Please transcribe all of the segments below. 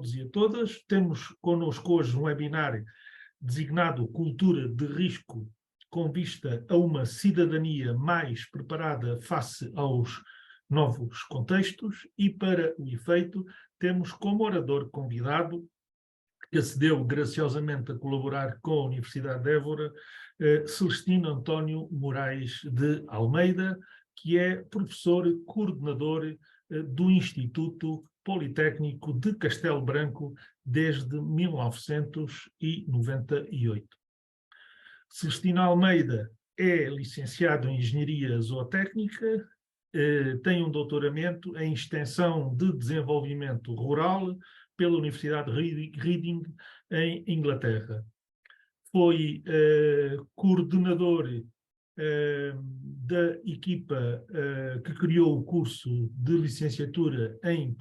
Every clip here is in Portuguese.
todos e a todas. Temos connosco hoje um webinar designado Cultura de Risco com vista a uma cidadania mais preparada face aos novos contextos e, para o efeito, temos como orador convidado, que acedeu graciosamente a colaborar com a Universidade de Évora, Celestino António Moraes de Almeida, que é professor coordenador do Instituto Politécnico de Castelo Branco desde 1998. Celestino Almeida é licenciado em Engenharia Zootécnica, tem um doutoramento em Extensão de Desenvolvimento Rural pela Universidade de Reading, em Inglaterra. Foi coordenador da equipa que criou o curso de licenciatura em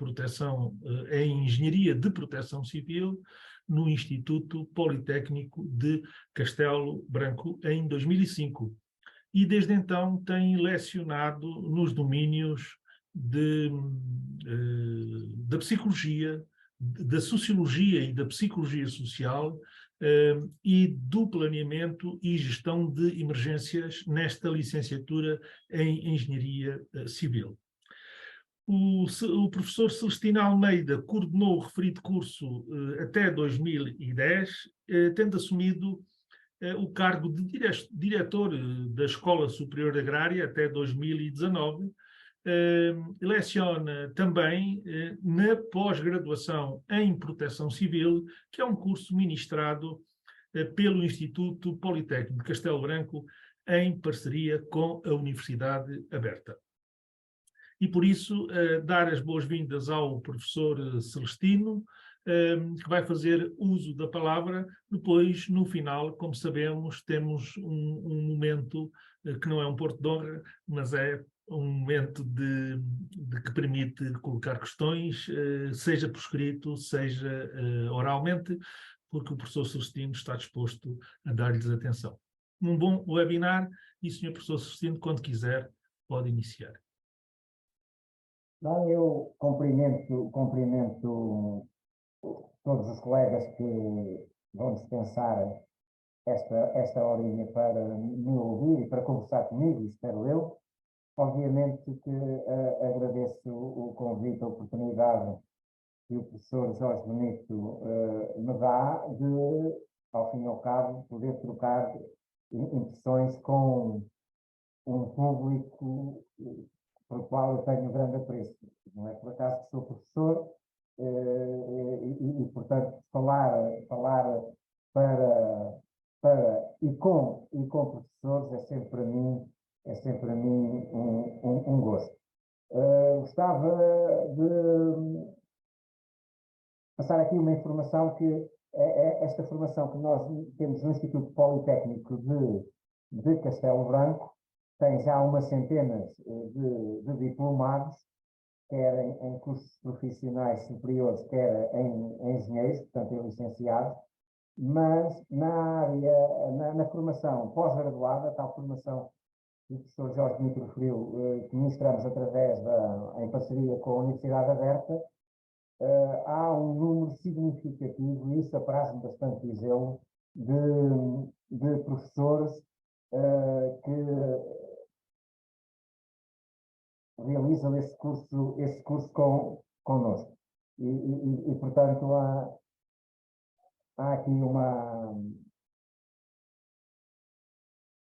em Engenharia de Proteção Civil no Instituto Politécnico de Castelo Branco em 2005. E desde então tem lecionado nos domínios da psicologia, da sociologia e da psicologia social e do planeamento e gestão de emergências nesta licenciatura em Engenharia Civil. O professor Celestino Almeida coordenou o referido curso até 2010, tendo assumido o cargo de diretor da Escola Superior Agrária até 2019. Leciona também na pós-graduação em Proteção Civil, que é um curso ministrado pelo Instituto Politécnico de Castelo Branco em parceria com a Universidade Aberta. E por isso, dar as boas-vindas ao professor Celestino, que vai fazer uso da palavra. Depois, no final, como sabemos, temos um momento que não é um porto de honra, mas é um momento que permite colocar questões, seja por escrito, seja oralmente, porque o professor Celestino está disposto a dar-lhes atenção. Um bom webinar e, Sr. Professor Celestino, quando quiser, pode iniciar. Bem, eu cumprimento todos os colegas que vão dispensar esta horinha para me ouvir e para conversar comigo, espero eu. Obviamente que agradeço o convite, a oportunidade que o professor Jorge Benito me dá de, ao fim e ao cabo, poder trocar impressões com um público pelo qual eu tenho grande apreço. Não é por acaso que sou professor portanto, falar com professores é sempre para mim um gosto. Gostava de passar aqui uma informação que esta formação que nós temos no Instituto Politécnico de Castelo Branco tem já umas centenas de diplomados, quer em cursos profissionais superiores, quer em engenheiros, portanto, em licenciados, mas na formação pós-graduada, tal formação que o professor Jorge Benito referiu, que ministramos em parceria com a Universidade Aberta, há um número significativo, e isso apraz-me bastante dizê-lo, de professores que realizam esse curso connosco. Portanto, há aqui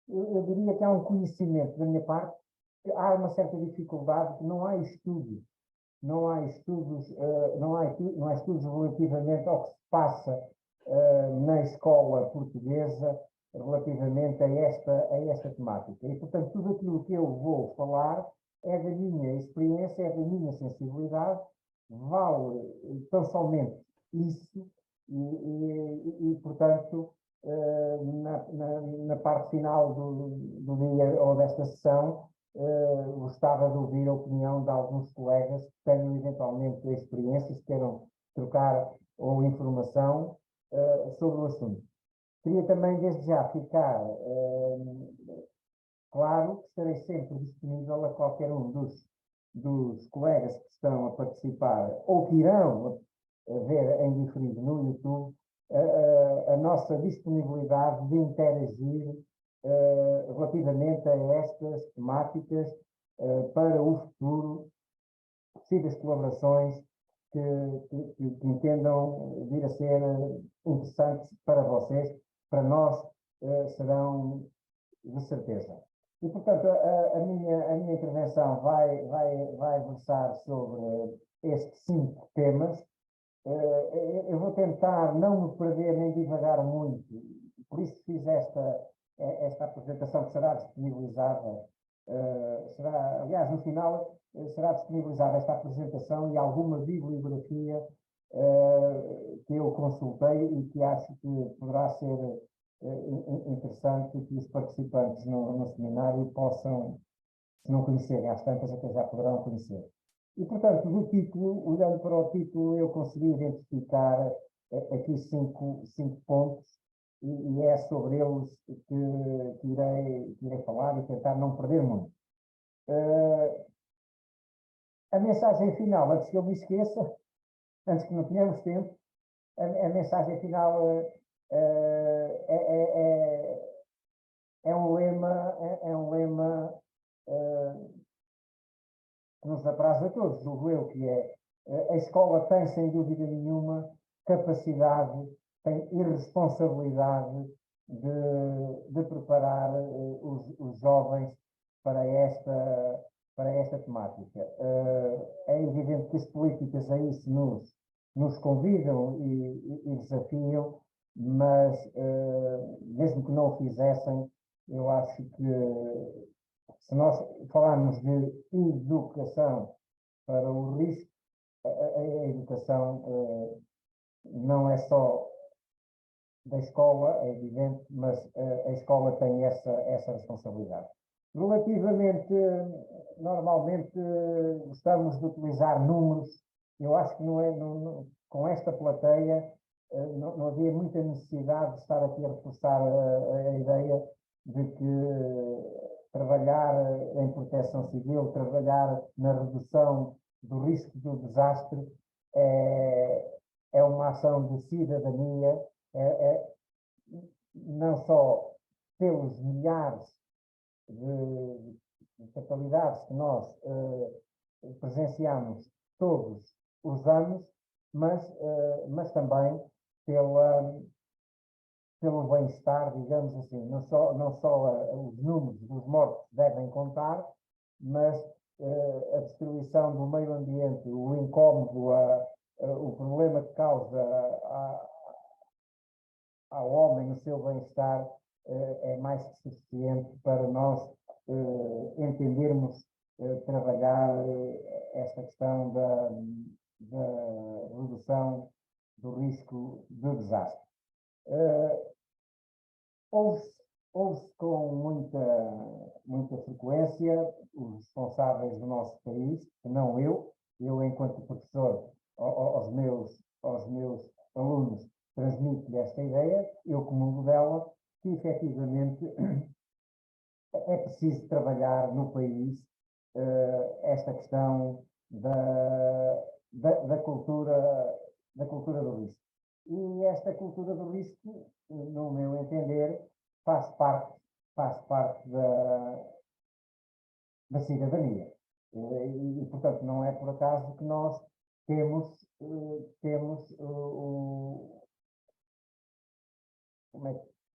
eu diria que há um conhecimento da minha parte, que há uma certa dificuldade, que não há estudos relativamente ao que se passa na escola portuguesa relativamente a esta temática. E, portanto, tudo aquilo que eu vou falar é da minha experiência, é da minha sensibilidade, vale tão somente isso, portanto, na parte final do dia ou desta sessão, gostava de ouvir a opinião de alguns colegas que tenham eventualmente experiências, queiram trocar ou informação sobre o assunto. Queria também, desde já, ficar claro que estarei sempre disponível a qualquer um dos colegas que estão a participar ou que irão ver em diferido no YouTube, a nossa disponibilidade de interagir relativamente a estas temáticas para o futuro, possíveis colaborações que entendam vir a ser interessantes para vocês, para nós serão de certeza. E, portanto, a minha intervenção vai versar sobre estes 5 temas. Eu vou tentar não me perder nem divagar muito, por isso fiz esta apresentação que será disponibilizada, aliás, no final será disponibilizada esta apresentação e alguma bibliografia que eu consultei e que acho que poderá ser interessante que os participantes no seminário possam, se não conhecerem às tantas, até já poderão conhecer. E, portanto, do título, olhando para o título, eu consegui identificar aqui 5 pontos e é sobre eles que irei falar e tentar não perder muito. A mensagem final, antes que eu me esqueça, antes que não tenhamos tempo, a mensagem final é um lema que nos apraz a todos, julgo eu, que é a escola tem, sem dúvida nenhuma, capacidade, tem irresponsabilidade de preparar os jovens para esta temática. É evidente que as políticas a isso nos convidam e desafiam, mas mesmo que não o fizessem, eu acho que se nós falarmos de educação para o risco, a educação não é só da escola, é evidente, mas a escola tem essa responsabilidade. Relativamente, normalmente gostamos de utilizar números. Eu acho que com esta plateia não havia muita necessidade de estar aqui a reforçar a ideia de que trabalhar em proteção civil, trabalhar na redução do risco do desastre é uma ação de cidadania, não só pelos milhares de fatalidades que nós presenciamos todos os anos, mas também pelo bem-estar, digamos assim. Não só os números dos mortos devem contar, mas a destruição do meio ambiente, o incómodo, o problema que causa ao homem no seu bem-estar é mais que suficiente para nós entendermos trabalhar esta questão da redução do risco de desastre. Ouve-se com muita frequência os responsáveis do nosso país, que não eu enquanto professor aos meus alunos transmito-lhe esta ideia, eu comungo dela, que efetivamente é preciso trabalhar no país esta questão da cultura do risco. E esta cultura do risco, no meu entender, faz parte da cidadania. E, portanto, não é por acaso que nós temos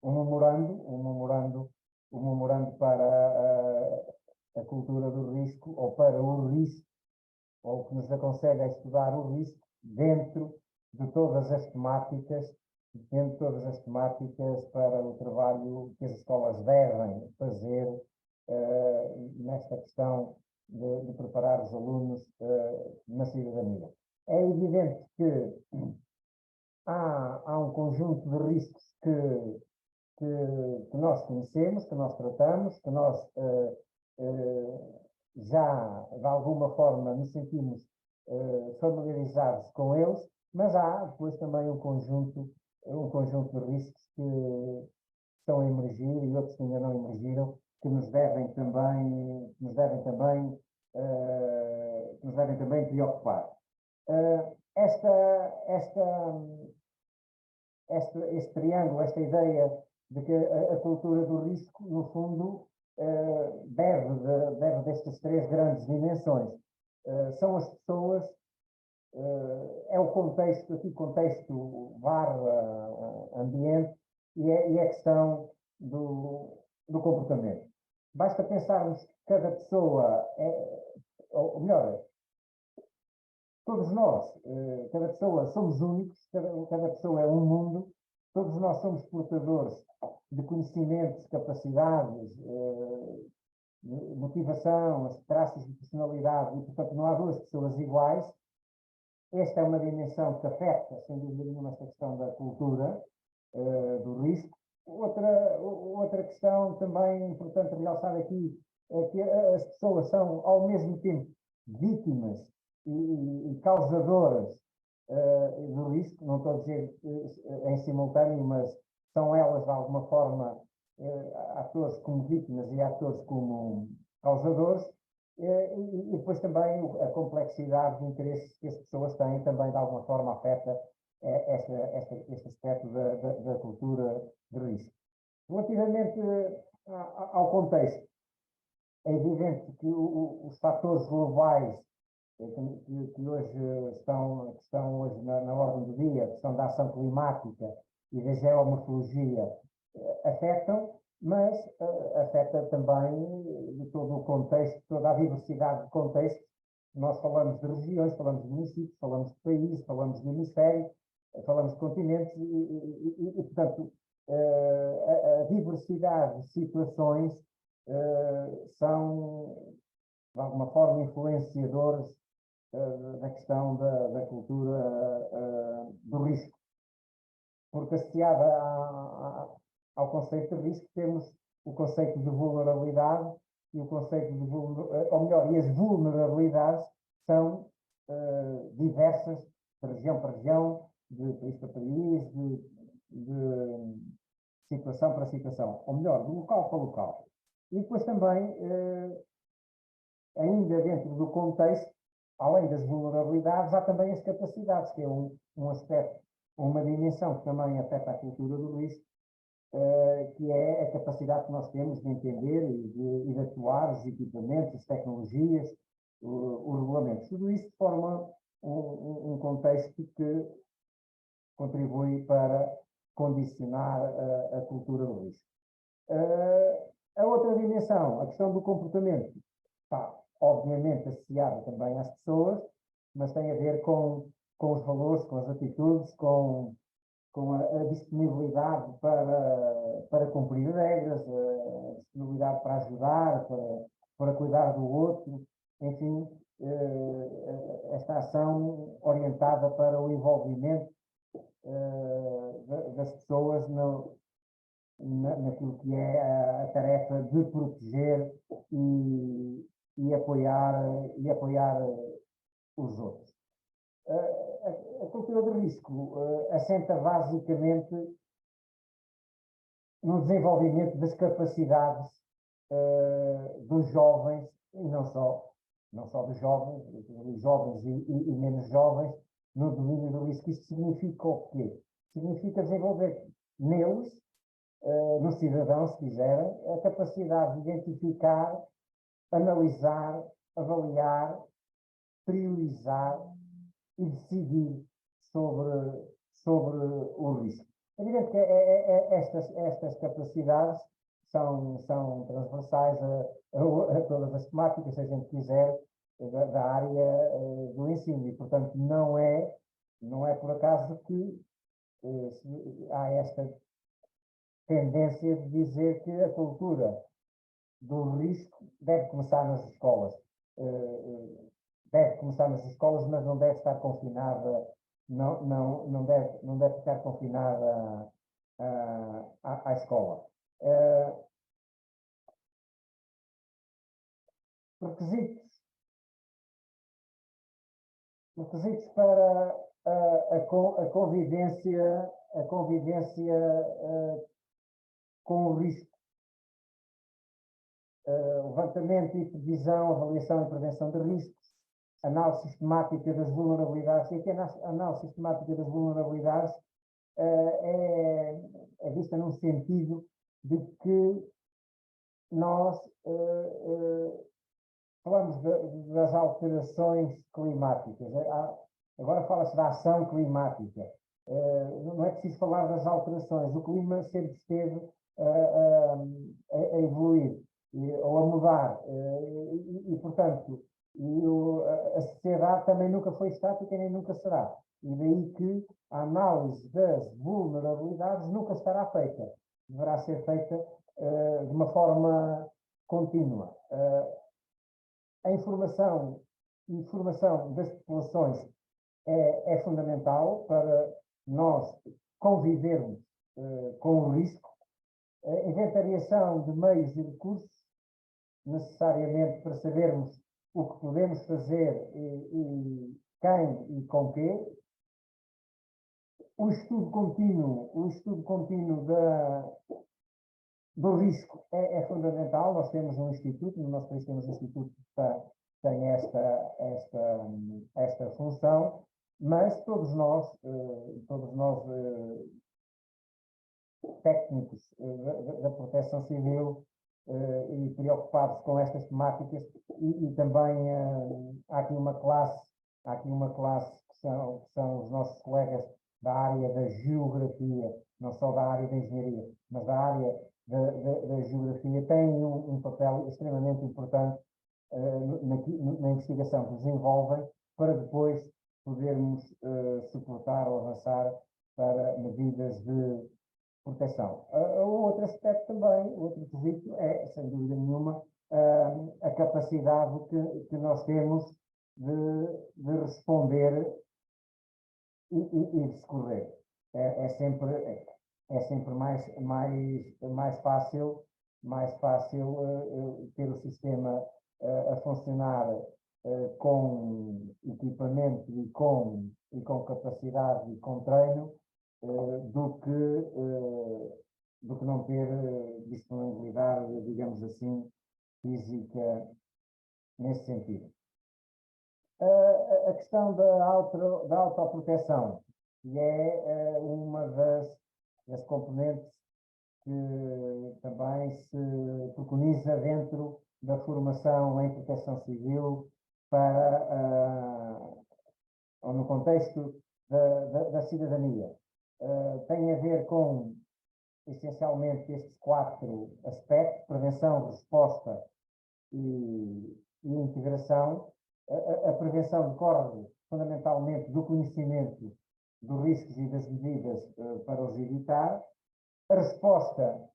um memorando para a cultura do risco, ou para o risco, ou que nos aconselha a estudar o risco dentro de todas as temáticas para o trabalho que as escolas devem fazer nesta questão de preparar os alunos na cidadania. É evidente que há um conjunto de riscos que nós conhecemos, que nós tratamos, que nós já de alguma forma nos sentimos familiarizados com eles, mas há depois também um conjunto de riscos que estão a emergir e outros que ainda não emergiram, que nos devem também preocupar. este triângulo, esta ideia de que a cultura do risco, no fundo, bebe destas três grandes dimensões. São as pessoas, é o contexto, aqui contexto barra ambiente, e é a questão do comportamento. Basta pensarmos que cada pessoa ou melhor, todos nós, cada pessoa, somos únicos, cada pessoa é um mundo, todos nós somos portadores de conhecimentos, capacidades, motivação, traços de personalidade, e portanto não há duas pessoas iguais. Esta é uma dimensão que afeta, sem dúvida nenhuma, esta questão da cultura, do risco. Outra questão também importante realçar aqui é que as pessoas são, ao mesmo tempo, vítimas e causadoras do risco, não estou a dizer em simultâneo, mas são elas, de alguma forma, atores como vítimas e atores como causadores, e depois também a complexidade de interesses que as pessoas têm também, de alguma forma, afeta este aspecto da cultura de risco. Relativamente ao contexto, é evidente que os fatores globais que hoje estão hoje na ordem do dia, a questão da ação climática e da geomorfologia, afetam, mas afeta também de todo o contexto, toda a diversidade de contextos. Nós falamos de regiões, falamos de municípios, falamos de países, falamos de hemisférios, falamos de continentes e portanto, a diversidade de situações são, de alguma forma, influenciadores da questão da cultura do risco. Porque associada ao conceito de risco temos o conceito de vulnerabilidade e o conceito de ou melhor, e as vulnerabilidades são diversas de região para região, de país para país, de situação para situação, ou melhor, de local para local. E depois também, ainda dentro do contexto, além das vulnerabilidades, há também as capacidades, que é um aspecto, uma dimensão que também afeta a cultura do risco, que é a capacidade que nós temos de entender e de atuar os equipamentos, as tecnologias, os regulamentos. Tudo isso forma um contexto que contribui para condicionar a cultura do risco. A outra dimensão, a questão do comportamento, está obviamente associada também às pessoas, mas tem a ver com os valores, com as atitudes, com a disponibilidade para cumprir regras, a disponibilidade para ajudar, para cuidar do outro, enfim, esta ação orientada para o envolvimento das pessoas naquilo que é a tarefa de proteger e apoiar os outros. A cultura de risco assenta basicamente no desenvolvimento das capacidades dos jovens, e não só dos jovens, e menos jovens, no domínio do risco. Isto significa o quê? Significa desenvolver neles, nos cidadãos, se quiserem, a capacidade de identificar, analisar, avaliar, priorizar e decidir sobre o risco. É evidente que estas capacidades são transversais a todas as temáticas, se a gente quiser, da área do ensino, e portanto não é por acaso que há esta tendência de dizer que a cultura do risco deve começar nas escolas. Deve começar nas escolas, mas não deve estar confinada, não deve ficar confinada à escola. Requisitos para a convivência com o risco. Levantamento e previsão, avaliação e prevenção de riscos, análise sistemática das vulnerabilidades, e aqui a análise sistemática das vulnerabilidades é vista num sentido de que nós falamos das alterações climáticas. Agora fala-se da ação climática. Não é preciso falar das alterações. O clima sempre esteve a evoluir ou a mudar. Portanto, a sociedade também nunca foi estática nem nunca será. E daí que a análise das vulnerabilidades nunca estará feita. Deverá ser feita de uma forma contínua. A informação das populações é fundamental para nós convivermos com o risco. A inventariação de meios e recursos, necessariamente para sabermos o que podemos fazer e quem e com quê. O estudo contínuo do risco é fundamental. Nós temos um instituto, no nosso país temos um instituto que tem esta função, mas todos nós técnicos da proteção civil e preocupados com estas temáticas, e também há aqui uma classe que são os nossos colegas da área da geografia, não só da área da engenharia, mas da área da geografia, têm um papel extremamente importante na investigação que desenvolvem, para depois podermos suportar ou avançar para medidas de proteção. O outro aspecto também, o outro quesito é, sem dúvida nenhuma, a capacidade que nós temos de responder e de socorrer. É sempre mais fácil ter o sistema a funcionar com equipamento e com capacidade e com treino do que não ter disponibilidade, digamos assim, física nesse sentido. A questão da autoproteção, que é uma das componentes que também se preconiza dentro da formação em proteção civil ou no contexto da cidadania. Tem a ver com, essencialmente, estes 4 aspectos: prevenção, resposta e integração. A prevenção decorre fundamentalmente do conhecimento dos riscos e das medidas para os evitar. A resposta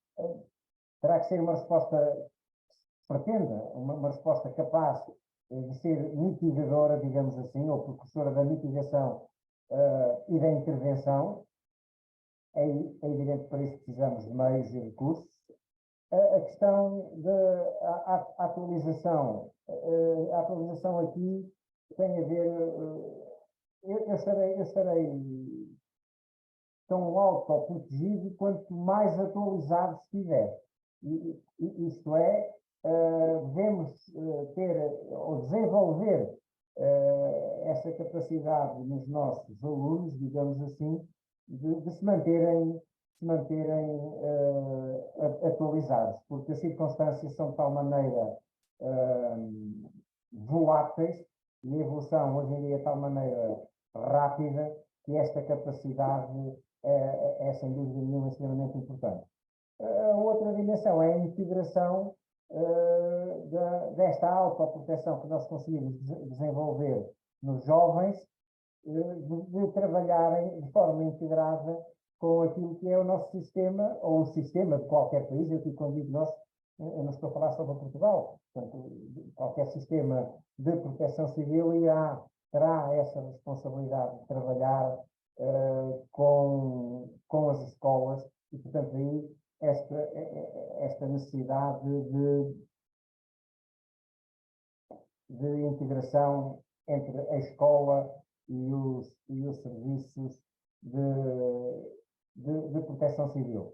terá que ser uma resposta que pretenda, uma resposta capaz de ser mitigadora, digamos assim, ou precursora da mitigação e da intervenção. É evidente que para isso precisamos de meios e recursos. A questão da atualização. A atualização aqui tem a ver... Eu estarei tão autoprotegido quanto mais atualizado estiver. Isto é, devemos ter ou desenvolver essa capacidade nos nossos alunos, digamos assim, de se manterem atualizados, porque as circunstâncias são de tal maneira voláteis e a evolução hoje em dia é de tal maneira rápida que esta capacidade é sem dúvida nenhuma extremamente importante. A outra dimensão é a integração desta autoproteção que nós conseguimos desenvolver nos jovens, de trabalharem de forma integrada com aquilo que é o nosso sistema, ou o sistema de qualquer país. Eu aqui, quando digo nós, eu não estou a falar sobre Portugal. Portanto, qualquer sistema de proteção civil terá essa responsabilidade de trabalhar com as escolas, e, portanto, aí esta necessidade de integração entre a escola e os serviços de proteção civil.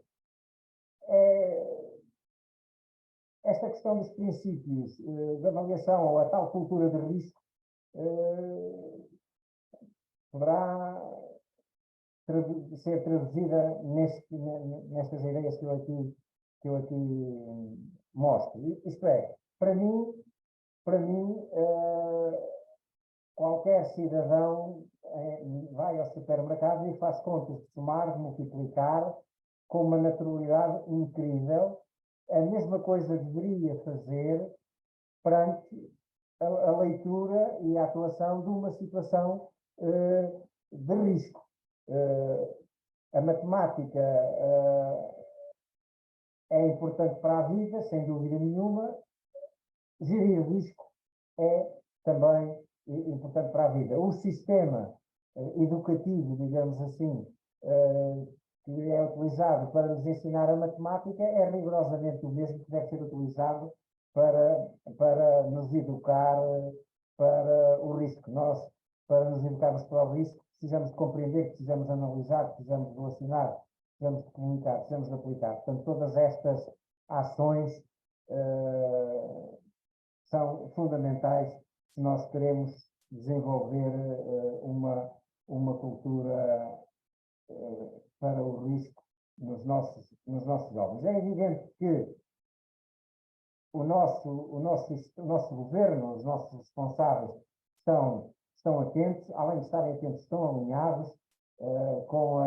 Esta questão dos princípios de avaliação, ou a tal cultura de risco, poderá ser traduzida nestas ideias que eu aqui mostro. Isto é, para mim, qualquer cidadão vai ao supermercado e faz contas de somar, de multiplicar, com uma naturalidade incrível. A mesma coisa deveria fazer perante a leitura e a atuação de uma situação de risco. A matemática é importante para a vida, sem dúvida nenhuma. Gerir o risco é também importante para a vida. O sistema educativo, digamos assim, que é utilizado para nos ensinar a matemática é rigorosamente o mesmo que deve ser utilizado para nos educar para o risco. Nós, para nos educarmos para o risco, precisamos de compreender, precisamos de analisar, precisamos de relacionar, precisamos de comunicar, precisamos de aplicar. Portanto, todas estas ações são fundamentais se nós queremos desenvolver uma cultura para o risco nos nossos jovens. É evidente que o nosso governo, os nossos responsáveis estão atentos, além de estarem atentos, estão alinhados com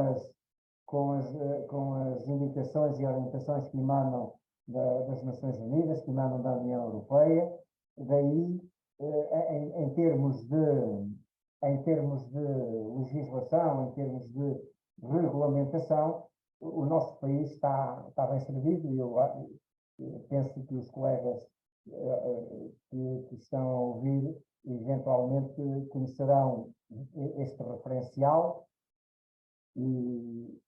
as indicações e orientações que emanam das Nações Unidas, que emanam da União Europeia. Daí, em termos de legislação, em termos de regulamentação, o nosso país está bem servido e eu penso que os colegas que estão a ouvir eventualmente conhecerão este referencial, e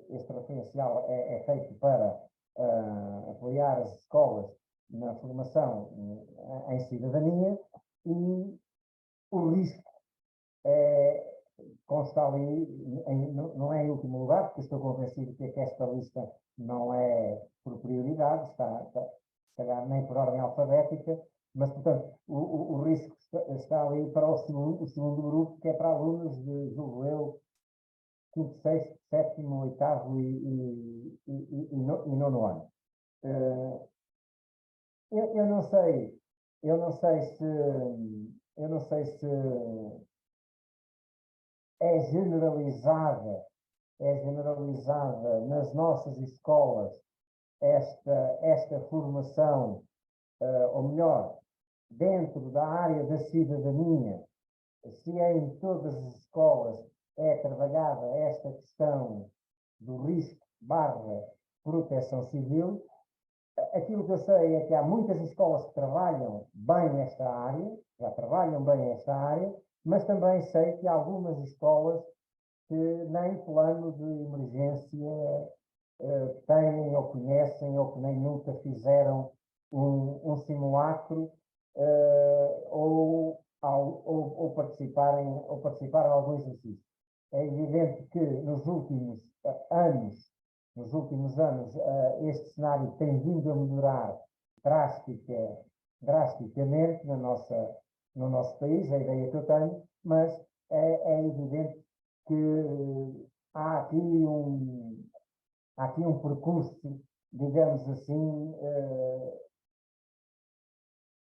este referencial é feito para apoiar as escolas na formação em cidadania, e o risco consta ali, não é em último lugar, porque estou convencido que esta lista não é por prioridade, está nem por ordem alfabética, mas, portanto, o risco está ali para o segundo grupo, que é para alunos de, julgo eu, 5º, 6º, 7º, 8º e 9º ano. Eu não sei se é generalizada nas nossas escolas esta formação, ou melhor, dentro da área da cidadania, se em todas as escolas é trabalhada esta questão do risco / proteção civil. Aquilo que eu sei é que há muitas escolas que trabalham bem esta área, mas também sei que há algumas escolas que nem plano de emergência têm ou conhecem, ou que nem nunca fizeram um simulacro ou participaram em algum exercício. É evidente que nos últimos anos, este cenário tem vindo a melhorar drasticamente no nosso país, a ideia que eu tenho, mas é evidente que há aqui um percurso, digamos assim,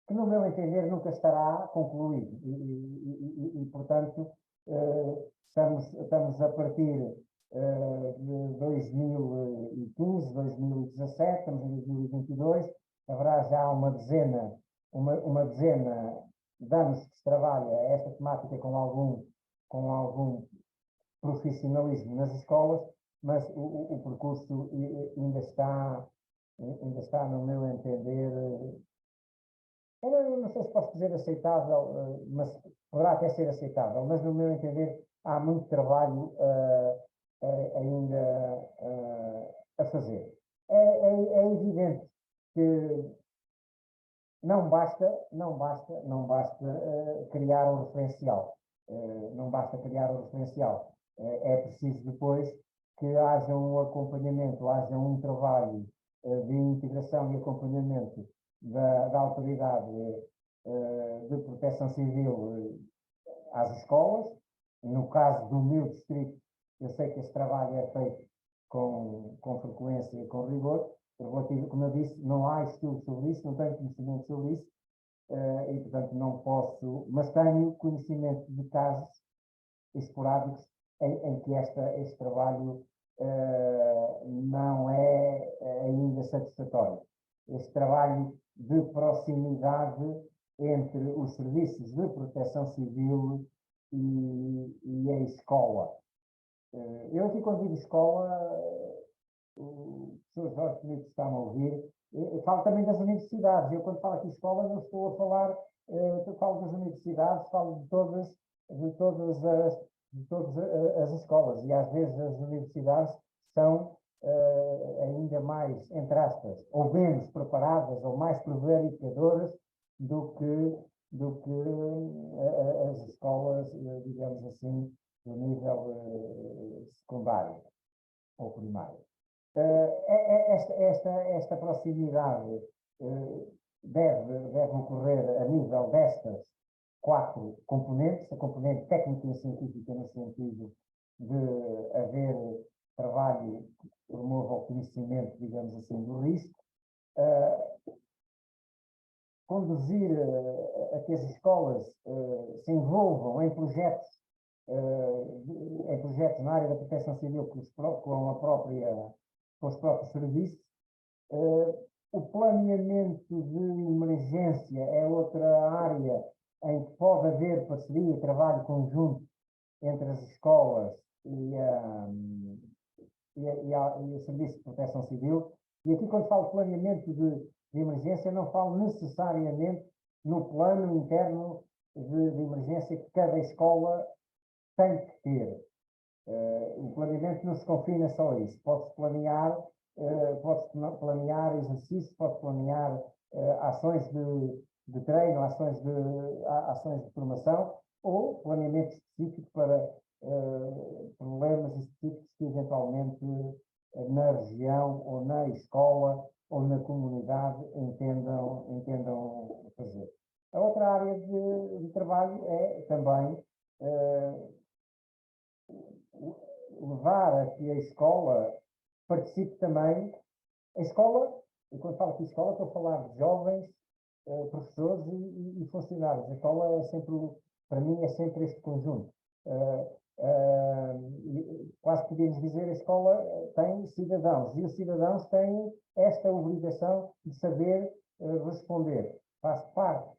que, no meu entender, nunca estará concluído. E portanto, estamos a partir de 2015, 2017, estamos em 2022, haverá já uma dezena de anos que se trabalha esta temática com algum profissionalismo nas escolas, mas o percurso ainda está, no meu entender, eu não sei se posso dizer aceitável, mas poderá até ser aceitável, mas no meu entender há muito trabalho ainda a fazer. É evidente que não basta criar um referencial. É preciso depois que haja um acompanhamento, haja um trabalho de integração e acompanhamento da autoridade de proteção civil às escolas. No caso do meu distrito, eu sei que esse trabalho é feito com frequência e com rigor. Relativo, como eu disse, não há estudo sobre isso, não tenho conhecimento sobre isso, e portanto não posso, mas tenho conhecimento de casos esporádicos em que este trabalho não é ainda satisfatório. Este trabalho de proximidade entre os serviços de proteção civil e a escola. Eu aqui, quando digo escola, o professor Jorge Filipe está a ouvir, eu falo também das universidades. Eu, quando falo aqui escola, não estou a falar, eu falo das universidades, falo de todas as escolas. E às vezes as universidades são ainda mais, entre aspas, ou menos preparadas ou mais prevaricadoras do que as escolas, digamos assim, do nível secundário ou primário. Esta proximidade deve ocorrer a nível destas 4 componentes: a componente técnica e científica, no sentido de haver trabalho que promova o conhecimento, digamos assim, do risco, conduzir a que as escolas se envolvam em projetos na área da proteção civil com os próprios serviços. O planeamento de emergência é outra área em que pode haver parceria e trabalho conjunto entre as escolas e o Serviço de Proteção Civil. E aqui, quando falo planeamento de emergência, não falo necessariamente no plano interno de emergência que cada escola tem que ter. O planeamento não se confina só a isso. Pode-se planear exercícios, pode planear ações de treino, ações de formação, ou planeamento específico para problemas específicos que eventualmente na região ou na escola ou na comunidade entendam fazer. A outra área de trabalho é também levar a que a escola participe também. A escola, e quando falo aqui escola, estou a falar de jovens, professores e funcionários. A escola é sempre, para mim, é sempre este conjunto. Quase podemos dizer, a escola tem cidadãos, e os cidadãos têm esta obrigação de saber responder. Faz parte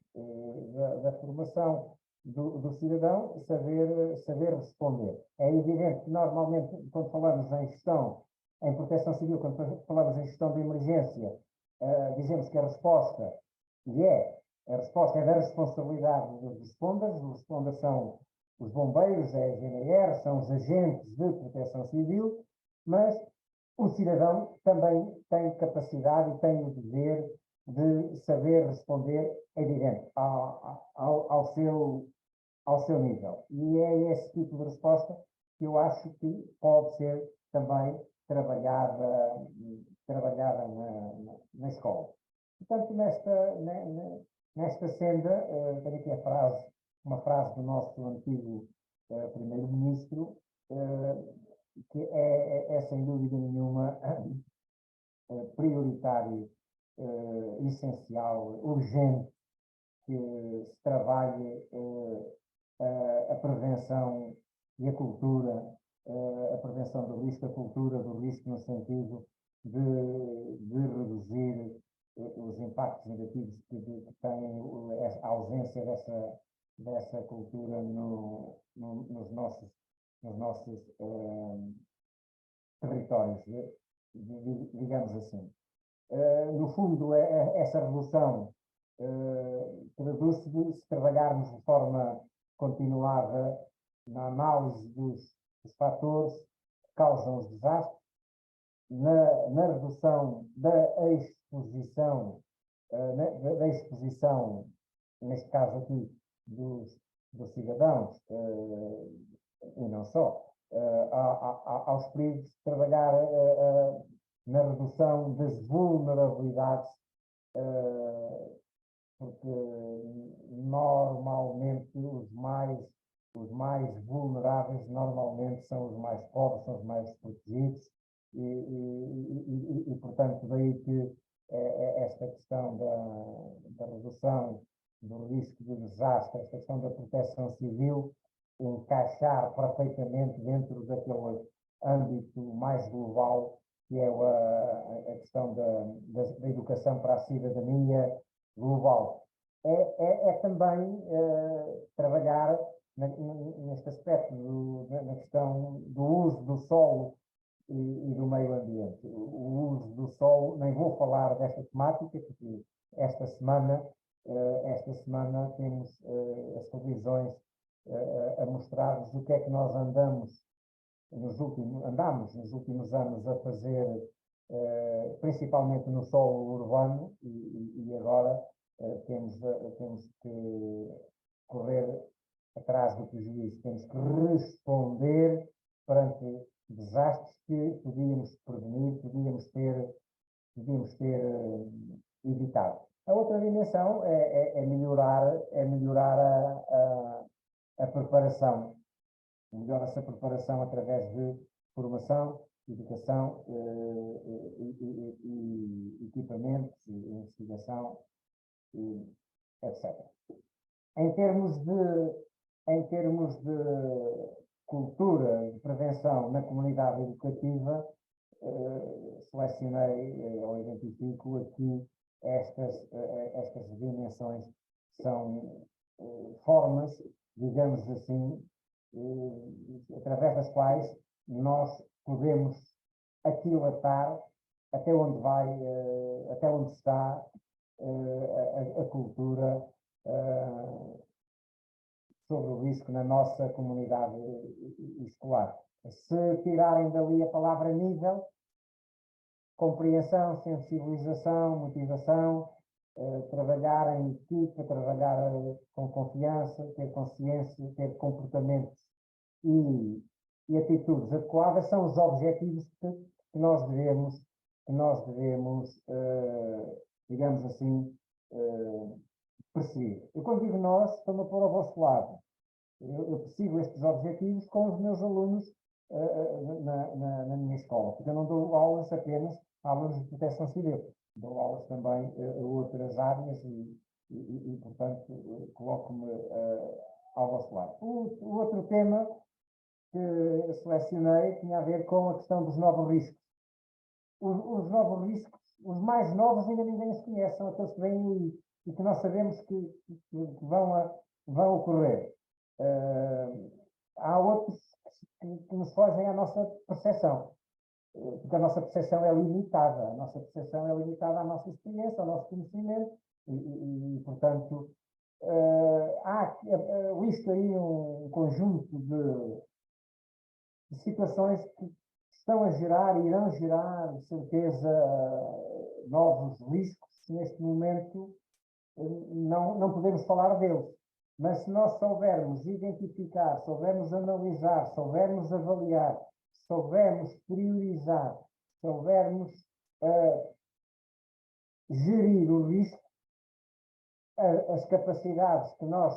da formação do cidadão saber responder. É evidente que, normalmente, quando falamos em gestão, em proteção civil, quando falamos em gestão de emergência, dizemos que a resposta é da responsabilidade dos responders. Os responders são os bombeiros, é a GNR, são os agentes de proteção civil, mas o cidadão também tem capacidade e tem o dever de saber responder, é evidente, ao seu nível. E é esse tipo de resposta que eu acho que pode ser também trabalhada na escola. Portanto, nesta senda, tenho aqui uma frase do nosso antigo primeiro-ministro, que é sem dúvida nenhuma prioritário, essencial, urgente, que se trabalhe a prevenção e a cultura, a prevenção do risco, a cultura do risco, no sentido de reduzir os impactos negativos que tem a ausência dessa cultura nos nossos territórios, digamos assim. No fundo, essa revolução traduz-se se trabalharmos de forma continuada na análise dos fatores que causam os desastres, na redução da exposição, neste caso aqui, dos cidadãos, e não só, aos perigos, trabalhar na redução das vulnerabilidades porque normalmente os mais vulneráveis normalmente são os mais pobres, são os mais desprotegidos, portanto, daí que esta questão da redução do risco de desastre, esta questão da proteção civil, encaixar perfeitamente dentro daquele âmbito mais global, que é a questão da educação para a cidadania global. É também trabalhar neste aspecto, na questão do uso do solo e do meio ambiente. O uso do solo, nem vou falar desta temática, porque esta semana temos as televisões a mostrar-nos o que é que nós andamos nos últimos anos a fazer, principalmente no solo urbano, e agora temos que correr atrás do prejuízo, temos que responder perante desastres que podíamos prevenir, podíamos ter evitado. A outra dimensão é melhorar a preparação. Melhora-se a preparação através de formação, educação, equipamentos, investigação, etc. Em termos de cultura, de prevenção na comunidade educativa, selecionei ou identifico aqui estas dimensões, são formas, digamos assim, através das quais nós podemos aquilatar até onde está a cultura sobre o risco na nossa comunidade escolar. Se tirarem dali a palavra nível, compreensão, sensibilização, motivação, trabalhar em equipa, trabalhar com confiança, ter consciência, ter comportamentos e atitudes adequadas são os objetivos que nós devemos, digamos assim, perseguir. Eu, quando digo nós, estou-me a pôr ao vosso lado. Eu persigo estes objetivos com os meus alunos na minha escola, porque eu não dou aulas apenas a alunos de proteção civil, dou aulas também a outras áreas e portanto, coloco-me ao vosso lado. O outro tema que selecionei tinha a ver com a questão dos novos riscos. Os novos riscos, os mais novos ainda ninguém os conhece, são aqueles que vêm e que nós sabemos que vão ocorrer. Há outros que nos fogem à nossa percepção, porque a nossa percepção é limitada, à nossa experiência, ao nosso conhecimento, portanto, listo aí um conjunto de situações que estão a gerar e irão gerar, de certeza, novos riscos. Neste momento não podemos falar deles. Mas se nós soubermos identificar, soubermos analisar, soubermos avaliar, soubermos priorizar, soubermos gerir o risco, as capacidades que nós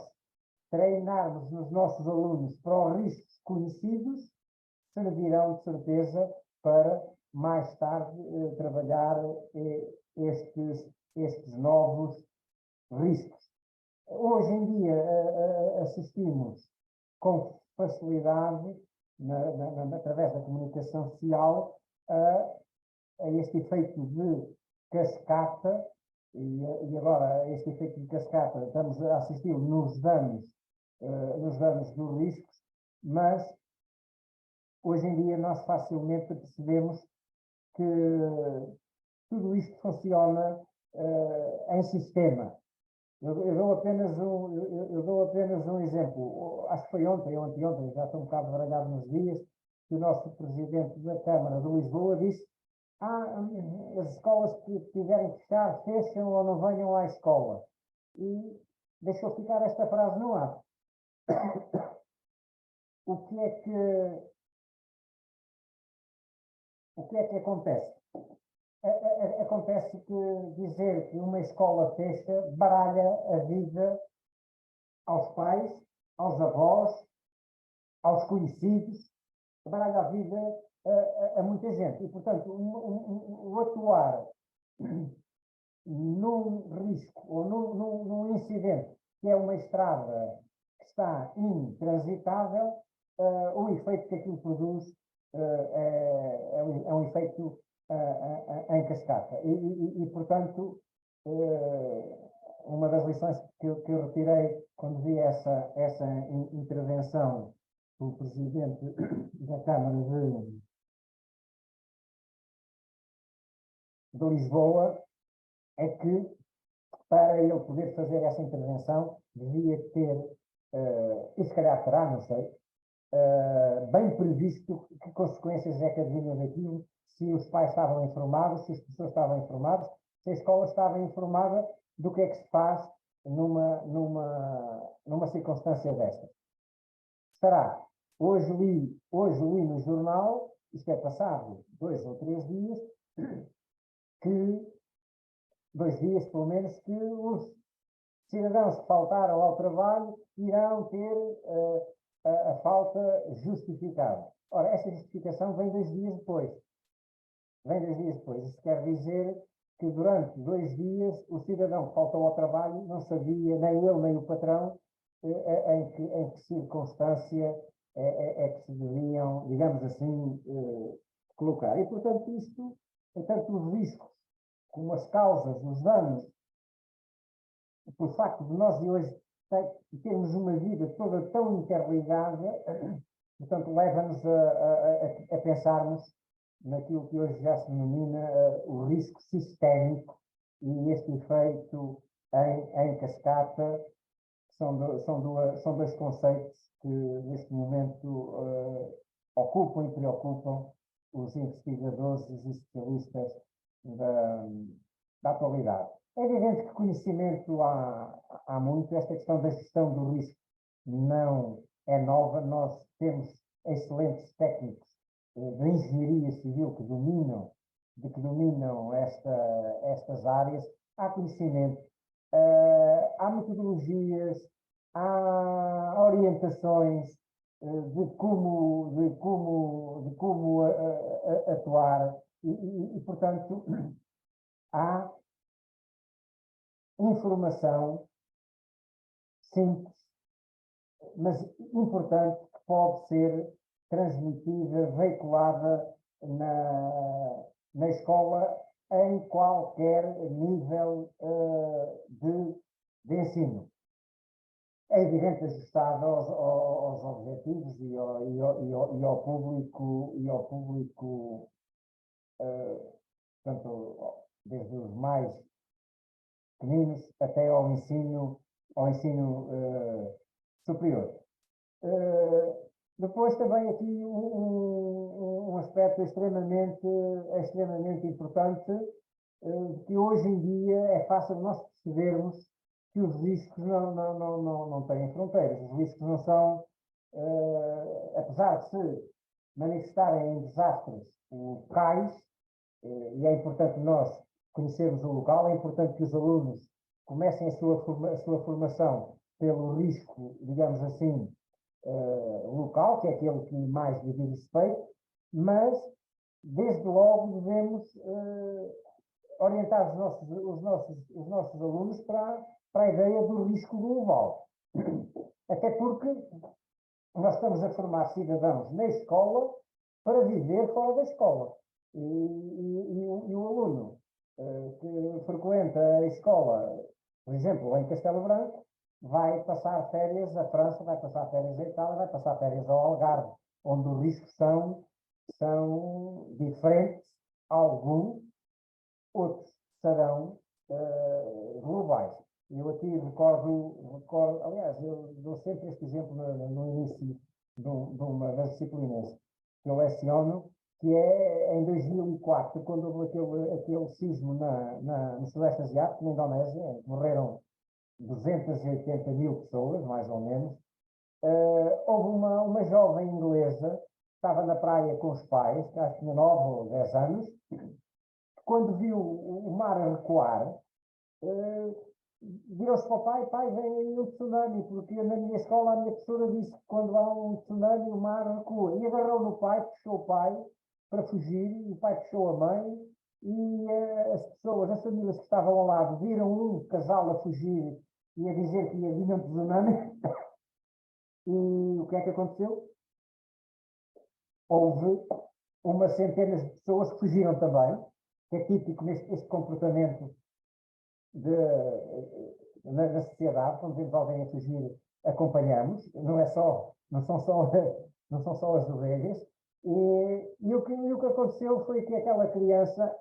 treinarmos nos nossos alunos para os riscos conhecidos servirão de certeza para mais tarde trabalhar estes novos riscos. Hoje em dia assistimos com facilidade, através da comunicação social, a este efeito de cascata, e agora este efeito de cascata estamos a assistir nos danos dos riscos, mas hoje em dia nós facilmente percebemos que tudo isto funciona em sistema. Eu dou apenas um exemplo. Acho que foi ontem, já estou um bocado baralhado nos dias, que o nosso presidente da Câmara de Lisboa disse: as escolas que tiverem que fechar, fecham ou não venham à escola. E deixou ficar esta frase no ar. O que é que acontece? acontece que dizer que uma escola fecha baralha a vida aos pais, aos avós, aos conhecidos, baralha a vida a muita gente. E, portanto, o atuar num risco ou num incidente que é uma estrada que está intransitável, o efeito que aquilo produz é um efeito em cascata. Portanto, uma das lições que eu retirei quando vi essa intervenção do Presidente da Câmara de Lisboa é que, para ele poder fazer essa intervenção, devia ter, e se calhar terá, não sei, bem previsto que consequências é que advinham daquilo, se os pais estavam informados, se as pessoas estavam informadas, se a escola estava informada do que é que se faz numa circunstância destas. Estará. Hoje li no jornal, isto é passado 2 ou 3 dias, que 2 dias pelo menos, que os cidadãos que faltaram ao trabalho irão ter a falta justificada. Ora, essa justificação vem 2 dias depois. Vem 2 dias depois. Isso quer dizer que durante 2 dias o cidadão que faltou ao trabalho não sabia, nem ele nem o patrão, em que circunstância que se deviam, digamos assim, colocar. E, portanto, isto, tanto os riscos como as causas, os danos, por facto de nós de hoje termos uma vida toda tão interligada, portanto, leva-nos a pensarmos naquilo que hoje já se denomina o risco sistémico e este efeito em cascata, são dois conceitos que neste momento ocupam e preocupam os investigadores e os especialistas da atualidade. É evidente que conhecimento há muito, esta questão da gestão do risco não é nova, nós temos excelentes técnicos de engenharia civil que dominam estas áreas, há conhecimento, há metodologias, há orientações de como atuar e, portanto, há informação simples, mas importante, que pode ser transmitida, veiculada na escola em qualquer nível de ensino. É evidente ajustado aos objetivos e ao público, portanto, desde os mais pequeninos até ao ensino superior. Depois também aqui um aspecto extremamente importante, que hoje em dia é fácil nós percebermos que os riscos não têm fronteiras. Os riscos não são, apesar de se manifestarem em desastres locais, e é importante nós conhecermos o local, é importante que os alunos comecem a sua formação pelo risco, digamos assim, local, que é aquele que mais lhe diz respeito, mas desde logo devemos orientar os nossos alunos para a ideia do risco global. Até porque nós estamos a formar cidadãos na escola para viver fora da escola. E o aluno que frequenta a escola, por exemplo, em Castelo Branco, vai passar férias à França, vai passar férias à Itália, vai passar férias ao Algarve, onde os riscos são diferentes, alguns, outros serão globais. Eu aqui recordo, aliás, eu dou sempre este exemplo no início de uma das disciplinas que eu leciono, que é em 2004, quando houve aquele sismo no Sudeste Asiático, na Indonésia, morreram 280 mil pessoas, mais ou menos. Houve uma jovem inglesa que estava na praia com os pais, que acho que tinha 9 ou 10 anos, que quando viu o mar a recuar, virou-se para o pai: pai, vem aí um tsunami, porque na minha escola a minha professora disse que quando há um tsunami o mar recua. E agarrou no pai, puxou o pai para fugir, e o pai puxou a mãe, e as pessoas, as famílias que estavam ao lado, viram um casal a fugir e a dizer que ia vir um tsunami. E o que é que aconteceu? Houve umas centenas de pessoas que fugiram também, que é típico este comportamento na sociedade. Quando vemos alguém a fugir, acompanhamos, não são só as ovelhas. E o que aconteceu foi que aquela criança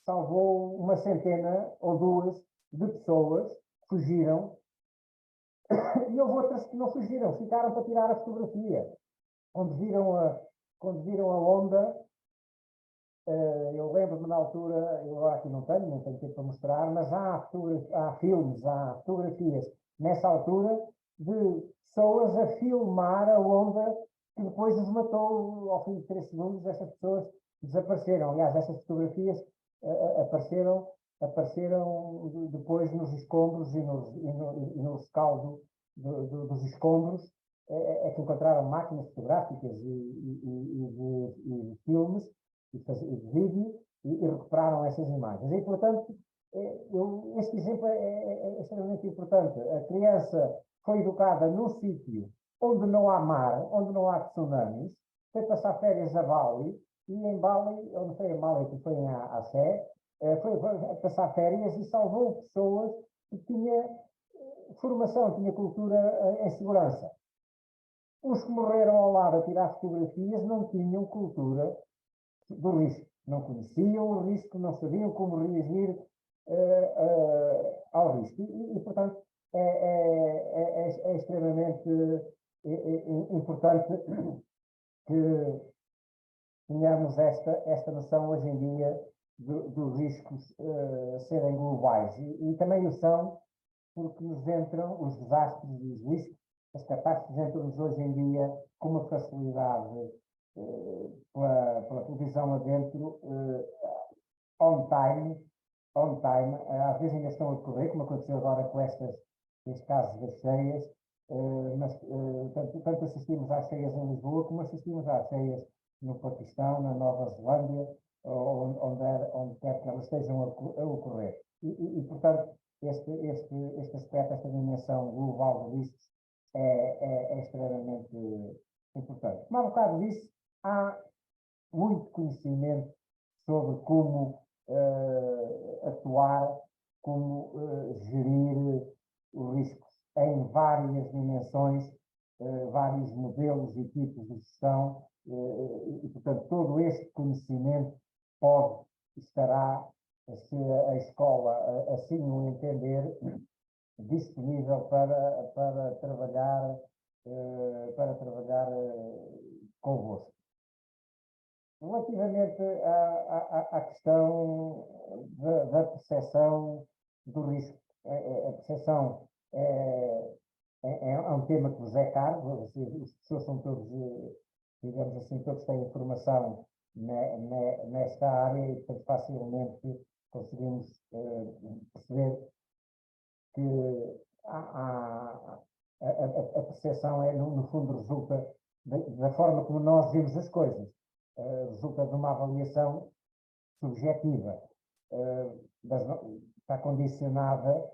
salvou uma centena ou duas de pessoas que fugiram, e houve outras que não fugiram, ficaram para tirar a fotografia. Quando viram a onda, eu lembro-me na altura, eu aqui não tenho tempo para mostrar, mas há filmes, há fotografias nessa altura de pessoas a filmar a onda que depois os matou. Ao fim de 3 segundos, essas pessoas desapareceram. Aliás, essas fotografias apareceram depois nos escombros e no rescaldo dos escombros. É que encontraram máquinas fotográficas e de filmes e de vídeo, e recuperaram essas imagens. E, portanto, este exemplo é extremamente importante. A criança foi educada num sítio onde não há mar, onde não há tsunamis, foi passar férias a Bali, e em Bali, ou não foi em Bali, que foi em Axé, foi passar férias e salvou pessoas que tinha formação, tinha cultura em segurança. Os que morreram ao lado a tirar fotografias não tinham cultura do risco, não conheciam o risco, não sabiam como reagir ao risco. Portanto, é extremamente importante que tenhamos esta noção hoje em dia dos riscos serem globais. E também o são, porque nos entram os desastres e os riscos, as catástrofes entram-nos hoje em dia com uma facilidade pela televisão adentro, on time, às vezes ainda estão a decorrer, como aconteceu agora com estes casos das cheias, mas tanto assistimos às cheias em Lisboa, como assistimos às cheias no Paquistão, na Nova Zelândia, onde quer que elas estejam a ocorrer. Portanto, este aspecto, esta dimensão global de riscos é extremamente importante. Como há bocado disse, há muito conhecimento sobre como atuar, como gerir os riscos em várias dimensões, vários modelos e tipos de gestão, portanto, todo este conhecimento estará, se a escola assim o entender, disponível para trabalhar convosco. Relativamente à questão da percepção do risco, a percepção é um tema que vos é caro. As pessoas são todos, digamos assim, todos têm formação nesta área, e portanto facilmente conseguimos perceber que a percepção no fundo, resulta da forma como nós vemos as coisas. Resulta de uma avaliação subjetiva, está condicionada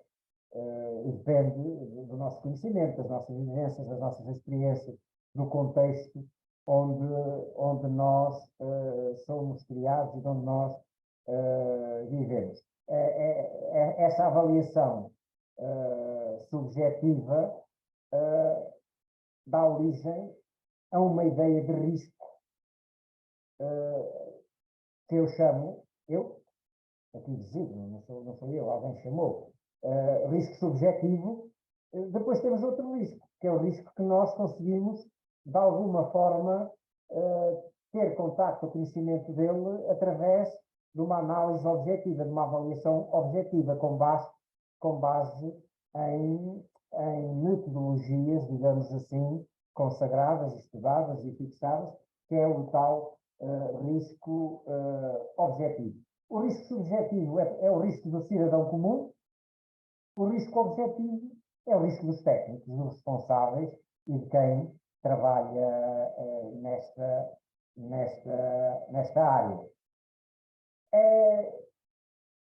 e depende do nosso conhecimento, das nossas vivências, das nossas experiências, do contexto onde nós somos criados e onde nós vivemos. Essa avaliação subjetiva dá origem a uma ideia de risco que eu chamo, aqui designo, não sou eu, alguém chamou, risco subjetivo. Depois temos outro risco, que é o risco que nós conseguimos, de alguma forma, ter contacto, o conhecimento dele, através de uma análise objetiva, de uma avaliação objetiva, com base em metodologias, digamos assim, consagradas, estudadas e fixadas, que é o tal risco objetivo. O risco subjetivo é o risco do cidadão comum, o risco objetivo é o risco dos técnicos, dos responsáveis e de quem trabalha nesta área.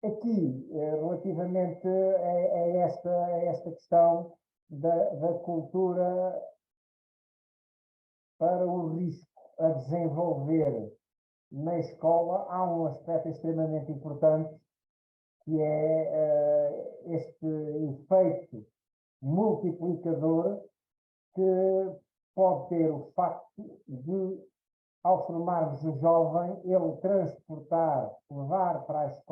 Aqui, relativamente a esta questão da cultura para o risco a desenvolver na escola, há um aspecto extremamente importante, que é este efeito multiplicador que pode ter o facto de, ao formarmos o jovem, ele transportar, levar para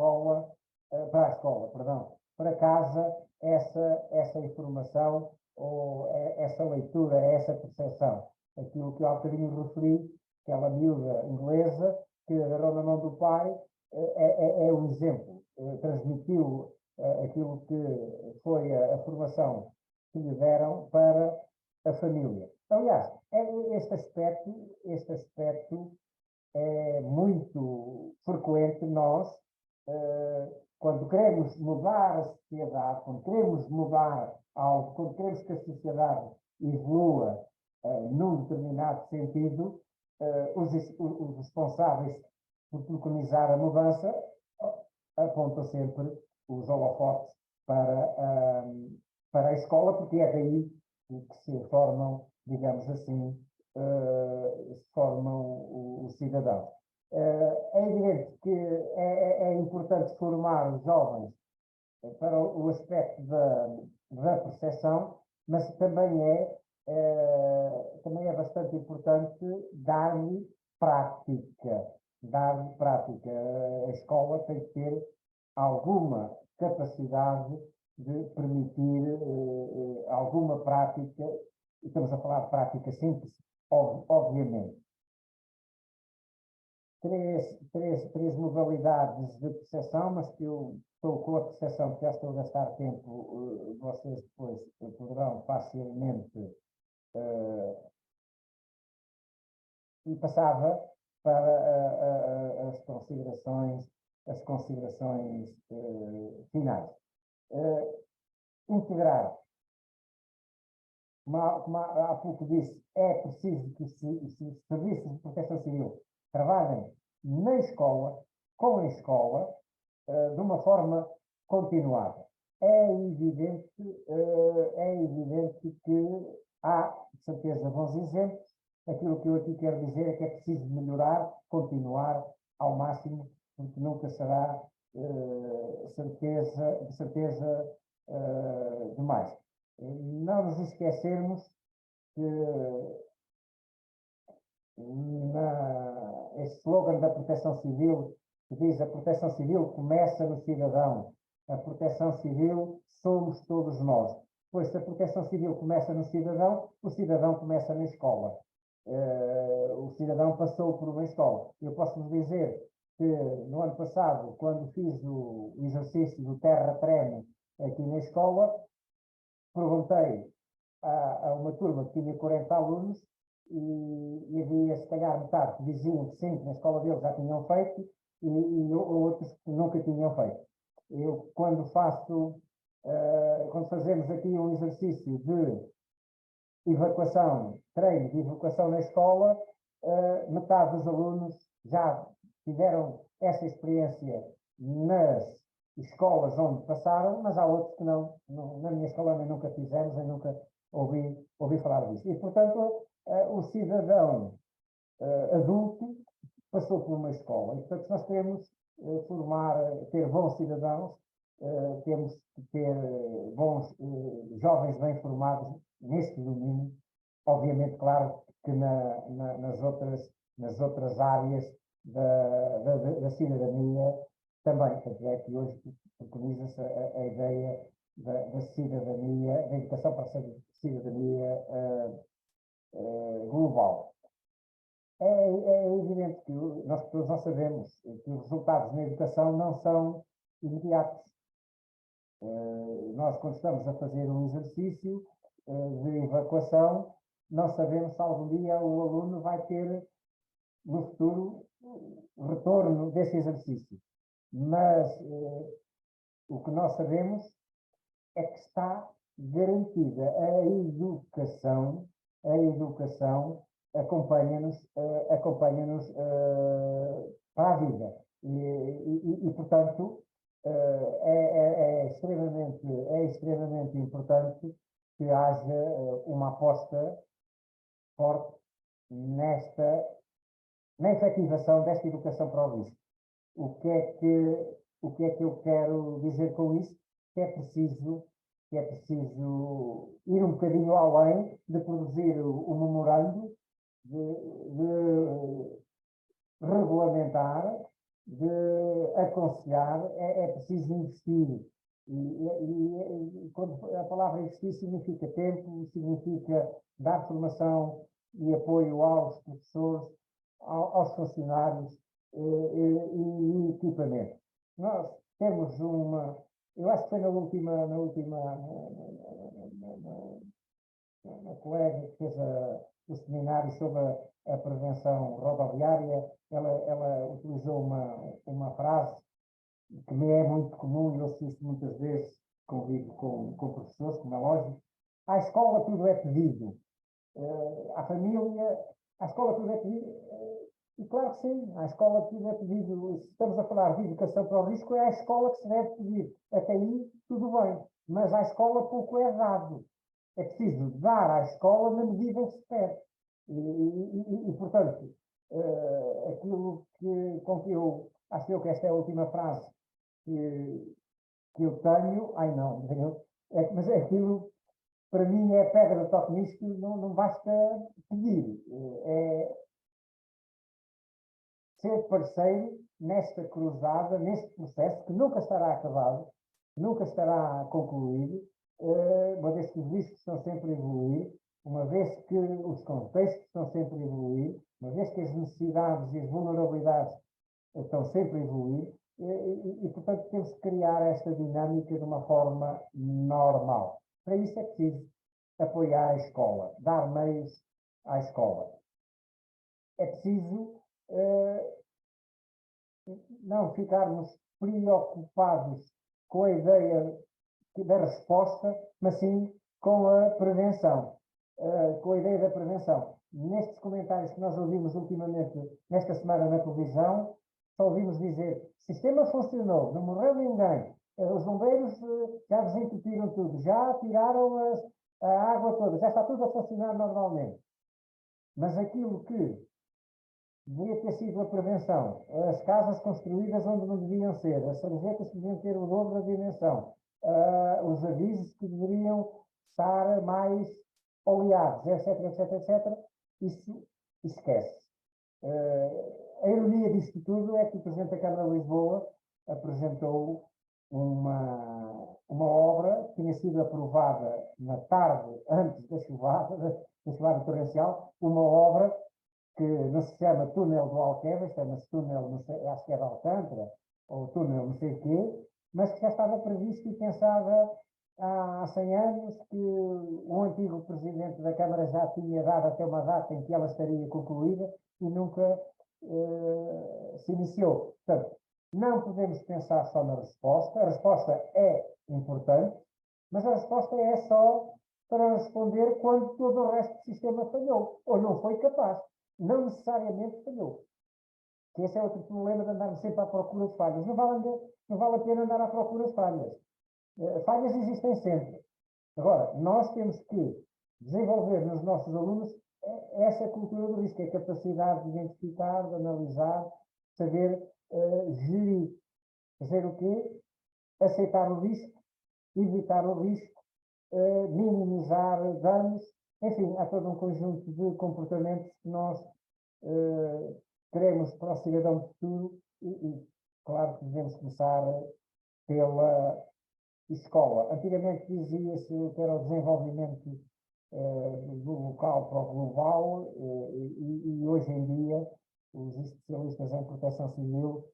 casa, essa informação, ou essa leitura, essa percepção. Aquilo que eu há bocadinho referi, aquela miúda inglesa que agarrou na mão do pai, é um exemplo. Transmitiu aquilo que foi a formação que lhe deram para a família. Aliás, este aspecto é muito frequente nós, quando queremos mudar a sociedade, quando queremos mudar algo, quando queremos que a sociedade evolua num determinado sentido, os responsáveis por preconizar a mudança apontam sempre os holofotes para a escola, porque é daí que se formam, digamos assim, se formam os cidadãos. É evidente que é importante formar os jovens para o aspecto da percepção, mas também é bastante importante dar-lhe prática. Dar-lhe prática. A escola tem que ter alguma capacidade de permitir alguma prática, e estamos a falar de prática simples, obviamente. Três modalidades de percepção, mas que eu estou com a percepção que já estou a gastar tempo, vocês depois poderão facilmente e passava para as considerações finais. Integrar, como há pouco disse, é preciso que os serviços de proteção civil trabalhem na escola, com a escola, de uma forma continuada. É evidente que há, de certeza, bons exemplos. Aquilo que eu aqui quero dizer é que é preciso melhorar, continuar ao máximo, porque nunca será de certeza demais. Não nos esquecermos que esse slogan da Proteção Civil, que diz: a Proteção Civil começa no cidadão, a Proteção Civil somos todos nós. Pois se a Proteção Civil começa no cidadão, o cidadão começa na escola. O cidadão passou por uma escola. Eu posso vos dizer que no ano passado, quando fiz o exercício do terra-treme aqui na escola, perguntei a uma turma que tinha 40 alunos e havia, se calhar, metade que diziam que sim, que na escola deles já tinham feito e outros que nunca tinham feito. Eu, quando fazemos aqui um exercício de evacuação, treino de evacuação na escola, metade dos alunos já tiveram essa experiência nas escolas onde passaram, mas há outros que não. Na minha escola nem nunca fizemos, nem nunca ouvi falar disso. E, portanto, o cidadão adulto passou por uma escola. E, portanto, se nós queremos ter bons cidadãos, temos que ter bons jovens bem formados neste domínio. Obviamente, claro, que nas outras áreas da cidadania também. Portanto, é que hoje preconiza-se a ideia da cidadania, da educação para a cidadania global. É evidente que nós todos nós sabemos que os resultados na educação não são imediatos. Nós, quando estamos a fazer um exercício de evacuação, não sabemos se algum dia o aluno vai ter, no futuro, retorno desse exercício. mas o que nós sabemos é que está garantida a educação acompanha-nos para a vida. Portanto, é extremamente importante que haja uma aposta forte na efetivação desta educação para o risco. O que é que eu quero dizer com isso? Que é preciso ir um bocadinho além de produzir o memorando, de regulamentar, de aconselhar, é preciso investir. Quando a palavra investir significa tempo, significa dar formação e apoio aos professores, aos funcionários e equipamento. Nós temos eu acho que foi na colega que fez o seminário sobre a prevenção rodoviária, ela utilizou uma frase que me é muito comum e eu assisto muitas vezes, convivo com professores, como é lógico. À escola tudo é pedido, à família, à escola tudo é pedido. E claro que sim, à escola tudo é pedido. Se estamos a falar de educação para o risco, é à escola que se deve pedir. Até aí, tudo bem. Mas à escola pouco é dado. É preciso dar à escola na medida em que se pede. Portanto, aquilo com que eu acho que esta é a última frase que eu tenho, mas é aquilo, para mim, é a pedra de toque nisto, não basta pedir. É ser parceiro nesta cruzada, neste processo, que nunca estará acabado, nunca estará concluído, uma vez que os riscos estão sempre a evoluir, uma vez que os contextos estão sempre a evoluir, uma vez que as necessidades e as vulnerabilidades estão sempre a evoluir, portanto, temos que criar esta dinâmica de uma forma normal. Para isso é preciso apoiar a escola, dar meios à escola. É preciso não ficarmos preocupados com a ideia da resposta, mas sim com a prevenção, com a ideia da prevenção. Nestes comentários que nós ouvimos ultimamente, nesta semana na televisão, só ouvimos dizer: o sistema funcionou, não morreu ninguém, os bombeiros já desentupiram tudo, já tiraram a água toda, já está tudo a funcionar normalmente. Mas aquilo que devia ter sido a prevenção, as casas construídas onde não deviam ser, as sarjetas que deviam ter o dobro da dimensão, os avisos que deveriam estar mais oleados, etc. Isso esquece. A ironia disto tudo é que o Presidente da Câmara de Lisboa apresentou uma obra que tinha sido aprovada na tarde antes da chuvada torrencial, uma obra que não se chama túnel do Alqueva, chama-se túnel, não sei, acho que é de Alcântara, ou túnel não sei o quê, mas que já estava previsto e pensado há 100 anos, que o antigo Presidente da Câmara já tinha dado até uma data em que ela estaria concluída e nunca se iniciou. Portanto, não podemos pensar só na resposta, a resposta é importante, mas a resposta é só para responder quando todo o resto do sistema falhou, ou não foi capaz. Não necessariamente falhou. Que esse é outro problema de andarmos sempre à procura de falhas. Não vale a pena andar à procura de falhas. Falhas existem sempre. Agora, nós temos que desenvolver nos nossos alunos essa cultura do risco, a capacidade de identificar, de analisar, saber gerir. Fazer o quê? Aceitar o risco, evitar o risco, minimizar danos. Enfim, há todo um conjunto de comportamentos que nós queremos para o cidadão do futuro e claro que devemos começar pela escola. Antigamente dizia-se que era o desenvolvimento do local para o global e hoje em dia os especialistas em proteção civil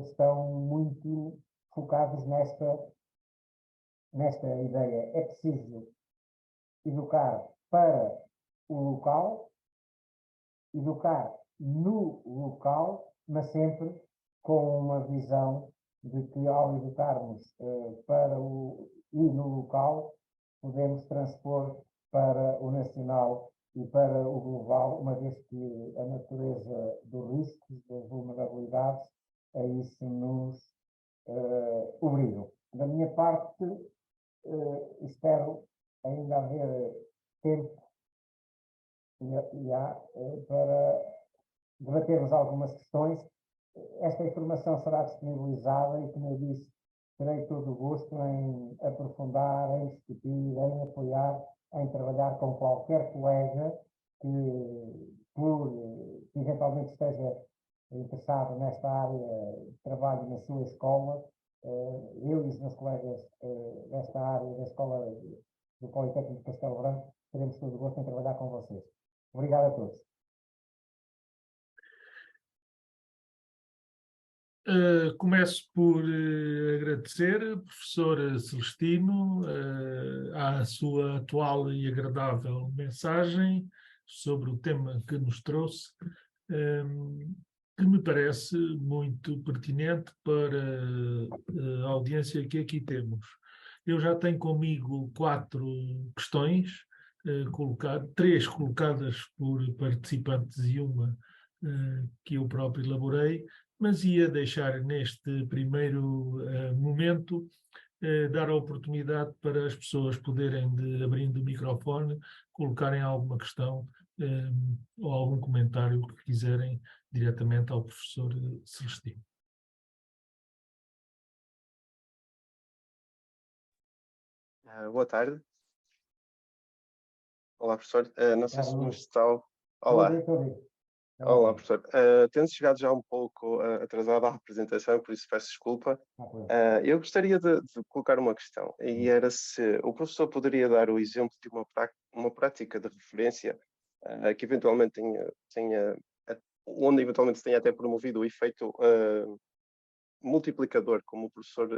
estão muito focados nesta ideia. É preciso educar para o local, educar no local, mas sempre com uma visão de que ao educarmos para e no local, podemos transpor para o nacional e para o global, uma vez que a natureza dos riscos, das vulnerabilidades, a isso nos obrigam. Da minha parte, espero ainda haver tempo e há para debatermos algumas questões. Esta informação será disponibilizada e, como eu disse, terei todo o gosto em aprofundar, em discutir, em apoiar, em trabalhar com qualquer colega que eventualmente esteja interessado nesta área de trabalho na sua escola. Eu e os meus colegas desta área, da Escola do Politécnico de Castelo Branco, teremos todo o gosto em trabalhar com vocês. Obrigado a todos. Começo por agradecer, professor Celestino, a sua atual e agradável mensagem sobre o tema que nos trouxe, que me parece muito pertinente para a audiência que aqui temos. Eu já tenho comigo 4 questões, três colocadas por participantes e uma que eu próprio elaborei, mas ia deixar neste primeiro momento dar a oportunidade para as pessoas poderem, abrindo o microfone, colocarem alguma questão ou algum comentário que quiserem diretamente ao professor Celestino. Boa tarde. Olá, professor. Não sei se nos está... Olá. Olá, professor. Tendo chegado já um pouco atrasado à apresentação, por isso peço desculpa. Eu gostaria de colocar uma questão, e era se o professor poderia dar o exemplo de uma prática de referência que eventualmente onde eventualmente se tenha até promovido o efeito multiplicador, como o professor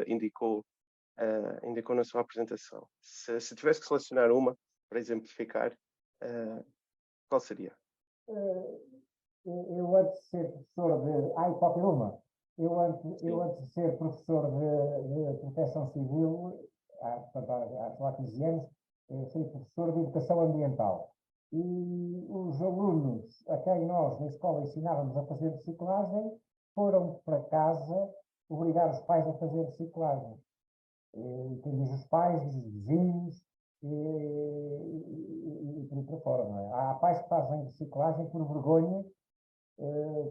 indicou na sua apresentação. Se tivesse que selecionar uma para exemplificar, qual seria? Eu antes de ser professor de... qualquer uma. Eu antes de ser professor de proteção civil, há 15 anos, fui professor de educação ambiental. E os alunos a quem nós, na escola, ensinávamos a fazer reciclagem, foram para casa obrigar os pais a fazer reciclagem. Quem diz os pais, diz os vizinhos, e por aí para fora, não é? Há pais que fazem reciclagem por vergonha,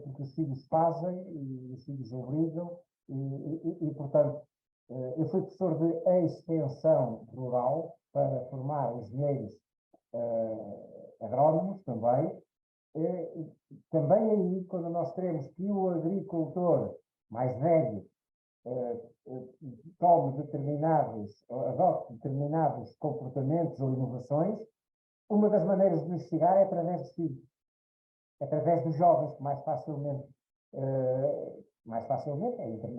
porque os filhos fazem e os filhos obrigam, e portanto, eu fui professor de extensão rural para formar engenheiros agrónomos também. Também aí, quando nós queremos que o agricultor mais velho adote determinados comportamentos ou inovações, uma das maneiras de lhes chegar é através dos filhos, através dos jovens, que mais facilmente,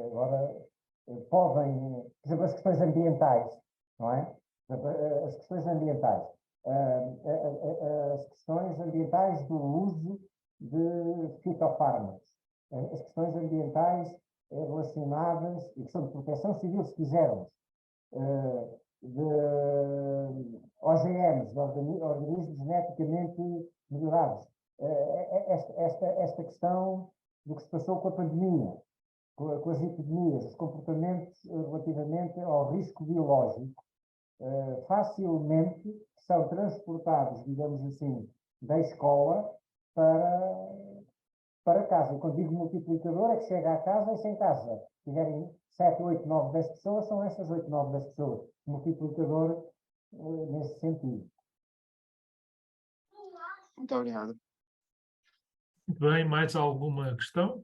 agora podem, por exemplo, as questões ambientais, não é? As questões ambientais. As questões ambientais do uso de fitofármacos, as questões ambientais relacionadas, e que são de proteção civil, se quisermos, de OGMs, de organismos geneticamente melhorados. Esta questão do que se passou com a pandemia, com as epidemias, os comportamentos relativamente ao risco biológico, facilmente são transportados, digamos assim, da escola para casa. E quando digo multiplicador, é que chega à casa e se em casa tiverem 7, 8, 9, 10 pessoas, são essas 8, 9, 10 pessoas. Multiplicador nesse sentido. Muito obrigado. Muito bem, mais alguma questão?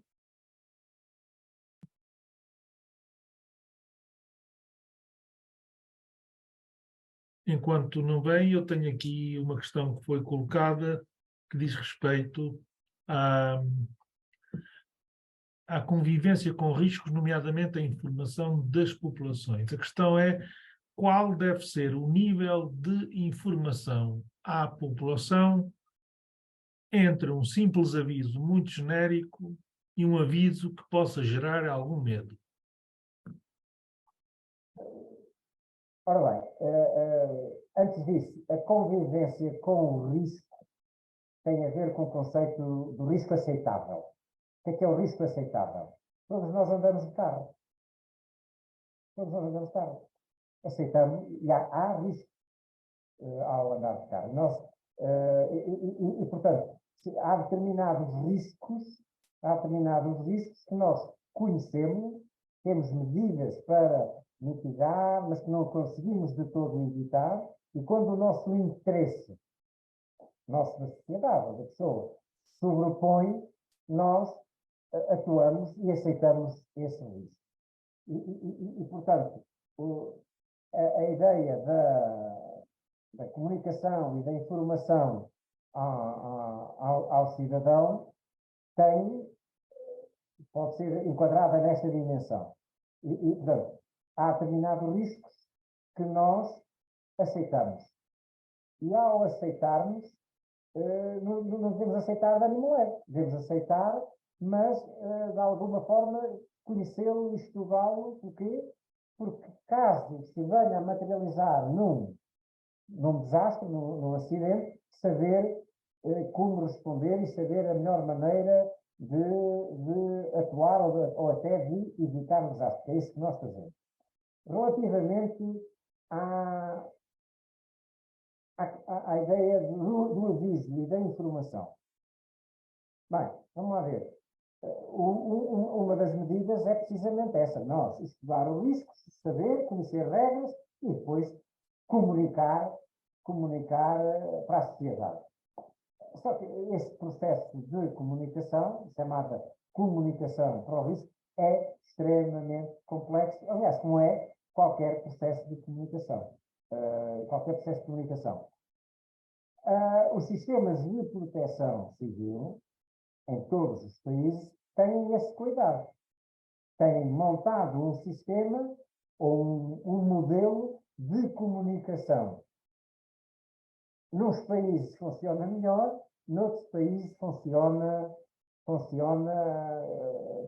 Enquanto não vem, eu tenho aqui uma questão que foi colocada que diz respeito à convivência com riscos, nomeadamente a informação das populações. A questão é qual deve ser o nível de informação à população entre um simples aviso muito genérico e um aviso que possa gerar algum medo. Ora bem, antes disso, a convivência com o risco tem a ver com o conceito do risco aceitável. O que é o risco aceitável? Todos nós andamos de carro. Todos nós andamos de carro. Aceitamos, e há risco ao andar de carro. Nós, portanto, há determinados riscos que nós conhecemos, temos medidas para mitigar, mas que não conseguimos de todo evitar, e quando o nosso interesse, nosso da sociedade, da pessoa, sobrepõe, nós atuamos e aceitamos esse risco. Portanto, a ideia da comunicação e da informação ao cidadão pode ser enquadrada nesta dimensão. Portanto, há determinados riscos que nós aceitamos. E ao aceitarmos, não devemos aceitar de ânimo leve. Devemos aceitar, mas de alguma forma conhecê-lo e estudá-lo. Porquê? Porque caso se venha a materializar num desastre, num acidente, saber como responder e saber a melhor maneira de atuar ou até de evitar o desastre. É isso que nós fazemos. Relativamente à ideia do aviso e da informação. Bem, vamos lá ver. Uma das medidas é precisamente essa. Nós estudar o risco, saber, conhecer regras e depois comunicar para a sociedade. Só que este processo de comunicação, chamada comunicação para o risco, é extremamente complexo. Aliás, como é qualquer processo de comunicação. Os sistemas de proteção civil, em todos os países, têm esse cuidado. Têm montado um sistema ou um modelo de comunicação. Nos países funciona melhor, noutros países funciona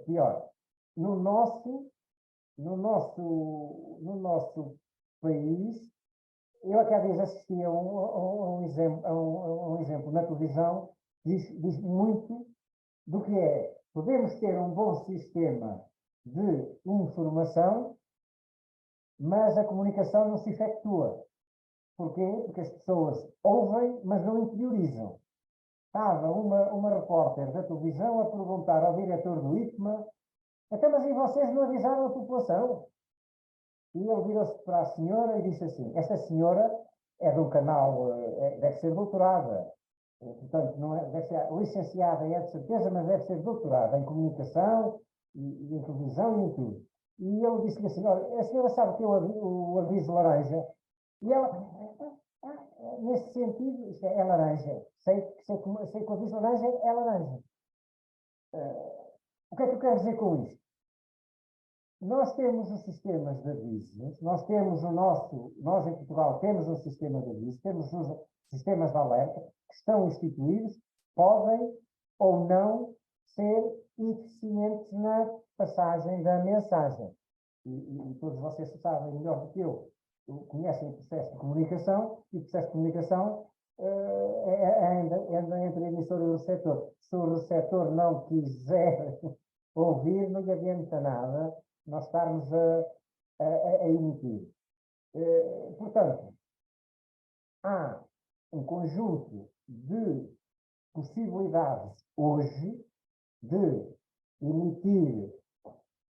pior. No nosso país, eu até há dias assisti a um exemplo na televisão, diz muito do que é. Podemos ter um bom sistema de informação, mas a comunicação não se efetua. Porquê? Porque as pessoas ouvem, mas não interiorizam. Estava uma repórter da televisão a perguntar ao diretor do IPMA: até mas e vocês não avisaram a população? E ele virou-se para a senhora e disse assim: esta senhora é de um canal, deve ser doutorada, portanto, não é, deve ser licenciada, é de certeza, mas deve ser doutorada em comunicação, e em televisão e em tudo. E ele disse-lhe assim: olha, a senhora sabe que o aviso laranja? E ela, nesse sentido, isto é laranja. Sei que o aviso laranja é laranja. O que é que eu quero dizer com isto? Nós temos os sistemas de avisos, nós em Portugal temos um sistema de avisos, temos os sistemas de alerta que estão instituídos, podem ou não ser eficientes na passagem da mensagem. E todos vocês sabem melhor do que eu, conhecem o processo de comunicação, e o processo de comunicação anda entre a emissora e o receptor. Se o receptor não quiser ouvir, não lhe adianta nada nós estarmos a emitir. Portanto, há um conjunto de possibilidades hoje de emitir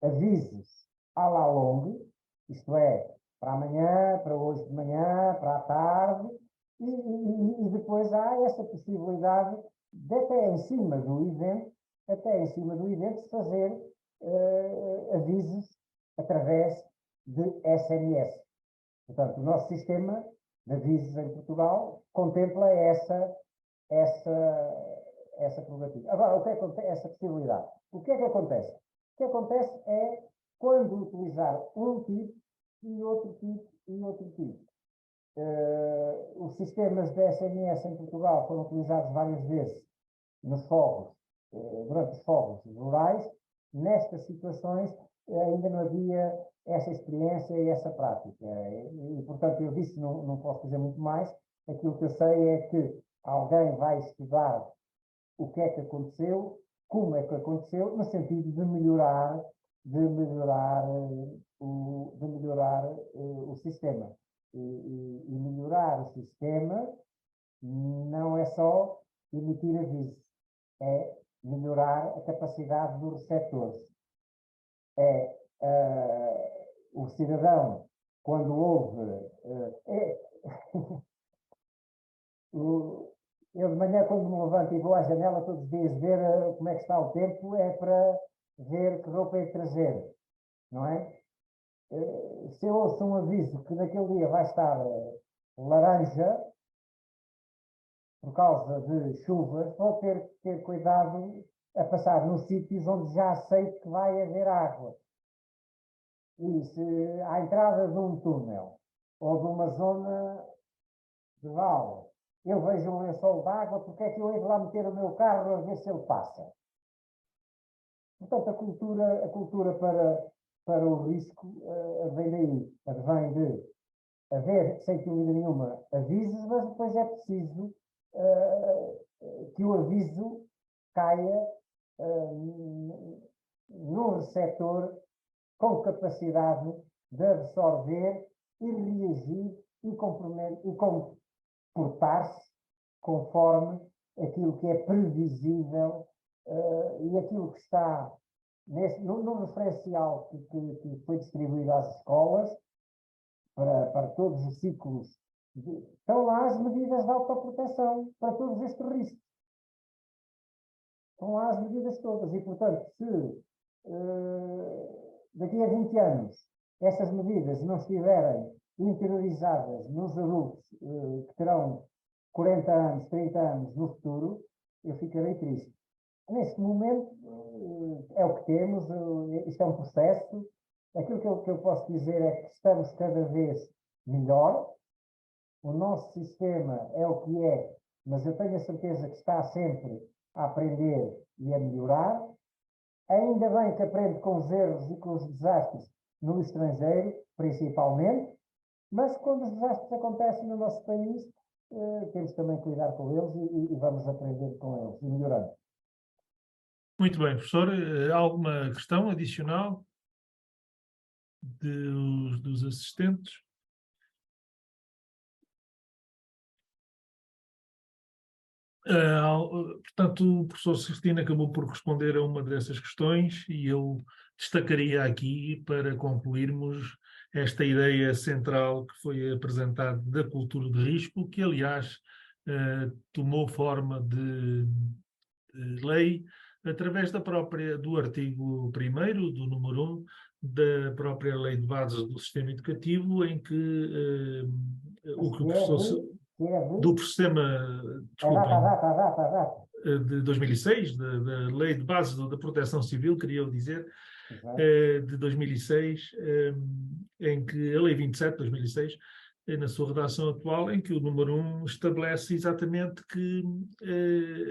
avisos à la longue, isto é, para amanhã, para hoje de manhã, para a tarde, e depois há essa possibilidade de até em cima do evento, se fazer avisos através de SMS. Portanto, o nosso sistema de avisos em Portugal contempla essa prerrogativa. Agora, o que acontece? Essa possibilidade. O que é que acontece? O que acontece é quando utilizar um tipo e outro tipo. Os sistemas de SMS em Portugal foram utilizados várias vezes nos fogos, durante os fogos rurais. Nestas situações ainda não havia essa experiência e essa prática. Portanto, eu disse, não posso dizer muito mais. Aquilo que eu sei é que alguém vai estudar o que é que aconteceu, como é que aconteceu, no sentido de melhorar o sistema. E melhorar o sistema não é só emitir aviso, é melhorar a capacidade dos receptores. O cidadão, quando ouve... eu de manhã, quando me levanto e vou à janela todos os dias ver como é que está o tempo, é para ver que roupa é de trazer, não é? Se eu ouço um aviso que naquele dia vai estar laranja, por causa de chuvas, vou ter cuidado a passar nos sítios onde já sei que vai haver água. E se à entrada de um túnel ou de uma zona de vale eu vejo um lençol de água, porque é que eu hei de lá meter o meu carro a ver se ele passa? Portanto, a cultura para o risco vem daí. Vem de haver, sem dúvida nenhuma, avisos, mas depois é preciso que o aviso caia num receptor com capacidade de absorver e reagir e comportar-se conforme aquilo que é previsível e aquilo que está no referencial que foi distribuído às escolas para todos os ciclos. Estão lá as medidas de autoproteção para todos estes riscos. Estão lá as medidas todas e, portanto, se daqui a 20 anos essas medidas não estiverem interiorizadas nos adultos que terão 40 anos, 30 anos no futuro, eu ficarei triste. Neste momento, é o que temos, isto é um processo. Aquilo que eu posso dizer é que estamos cada vez melhor. O nosso sistema é o que é, mas eu tenho a certeza que está sempre a aprender e a melhorar. Ainda bem que aprende com os erros e com os desastres no estrangeiro, principalmente, mas quando os desastres acontecem no nosso país, temos também que cuidar com eles e vamos aprender com eles e melhorando. Muito bem, professor. Alguma questão adicional dos assistentes? Portanto, o professor Celestino acabou por responder a uma dessas questões e eu destacaria aqui, para concluirmos, esta ideia central que foi apresentada da cultura de risco, que, aliás, tomou forma de lei através do artigo 1º, do número 1, da própria Lei de Bases do Sistema Educativo, em que o professor... do sistema, desculpem, de 2006, da Lei de Bases da Proteção Civil, queria eu dizer, de 2006, em que a Lei 27 de 2006, na sua redação atual, em que o número 1 estabelece exatamente que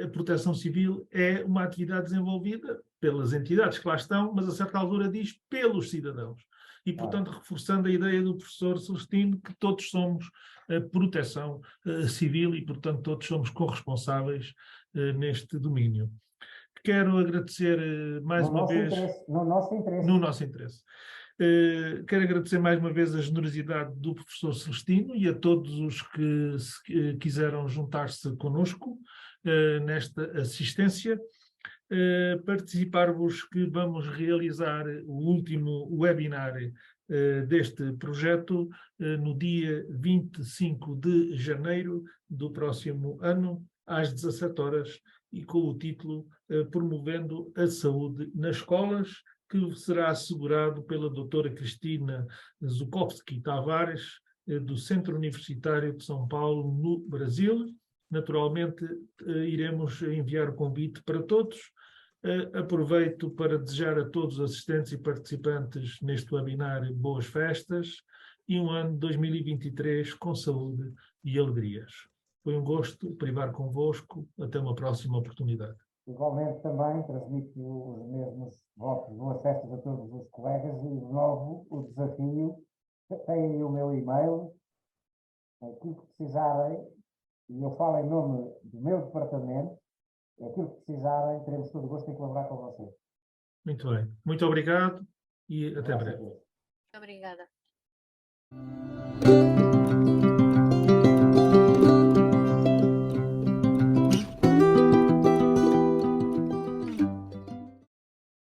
a proteção civil é uma atividade desenvolvida pelas entidades que lá estão, mas a certa altura diz pelos cidadãos. E, portanto, reforçando a ideia do professor Celestino, que todos somos proteção civil e, portanto, todos somos corresponsáveis neste domínio. Quero agradecer mais uma vez... No nosso interesse. No nosso interesse. Quero agradecer mais uma vez a generosidade do professor Celestino e a todos os que quiseram juntar-se conosco nesta assistência. Participar-vos que vamos realizar o último webinar deste projeto no dia 25 de janeiro do próximo ano, às 17 horas, e com o título Promovendo a Saúde nas Escolas, que será assegurado pela doutora Cristina Zukovski Tavares, do Centro Universitário de São Paulo, no Brasil. Naturalmente, iremos enviar o convite para todos. Aproveito para desejar a todos os assistentes e participantes neste webinar boas festas e um ano de 2023 com saúde e alegrias. Foi um gosto privar convosco. Até uma próxima oportunidade. Igualmente também transmito os mesmos boas festas a todos os colegas e, de novo, o desafio. Têm aí o meu e-mail, aquilo que precisarem, e eu falo em nome do meu departamento, aquilo que precisarem, teremos todo o gosto em colaborar com vocês. Muito bem. Muito obrigado e até breve. Muito obrigada.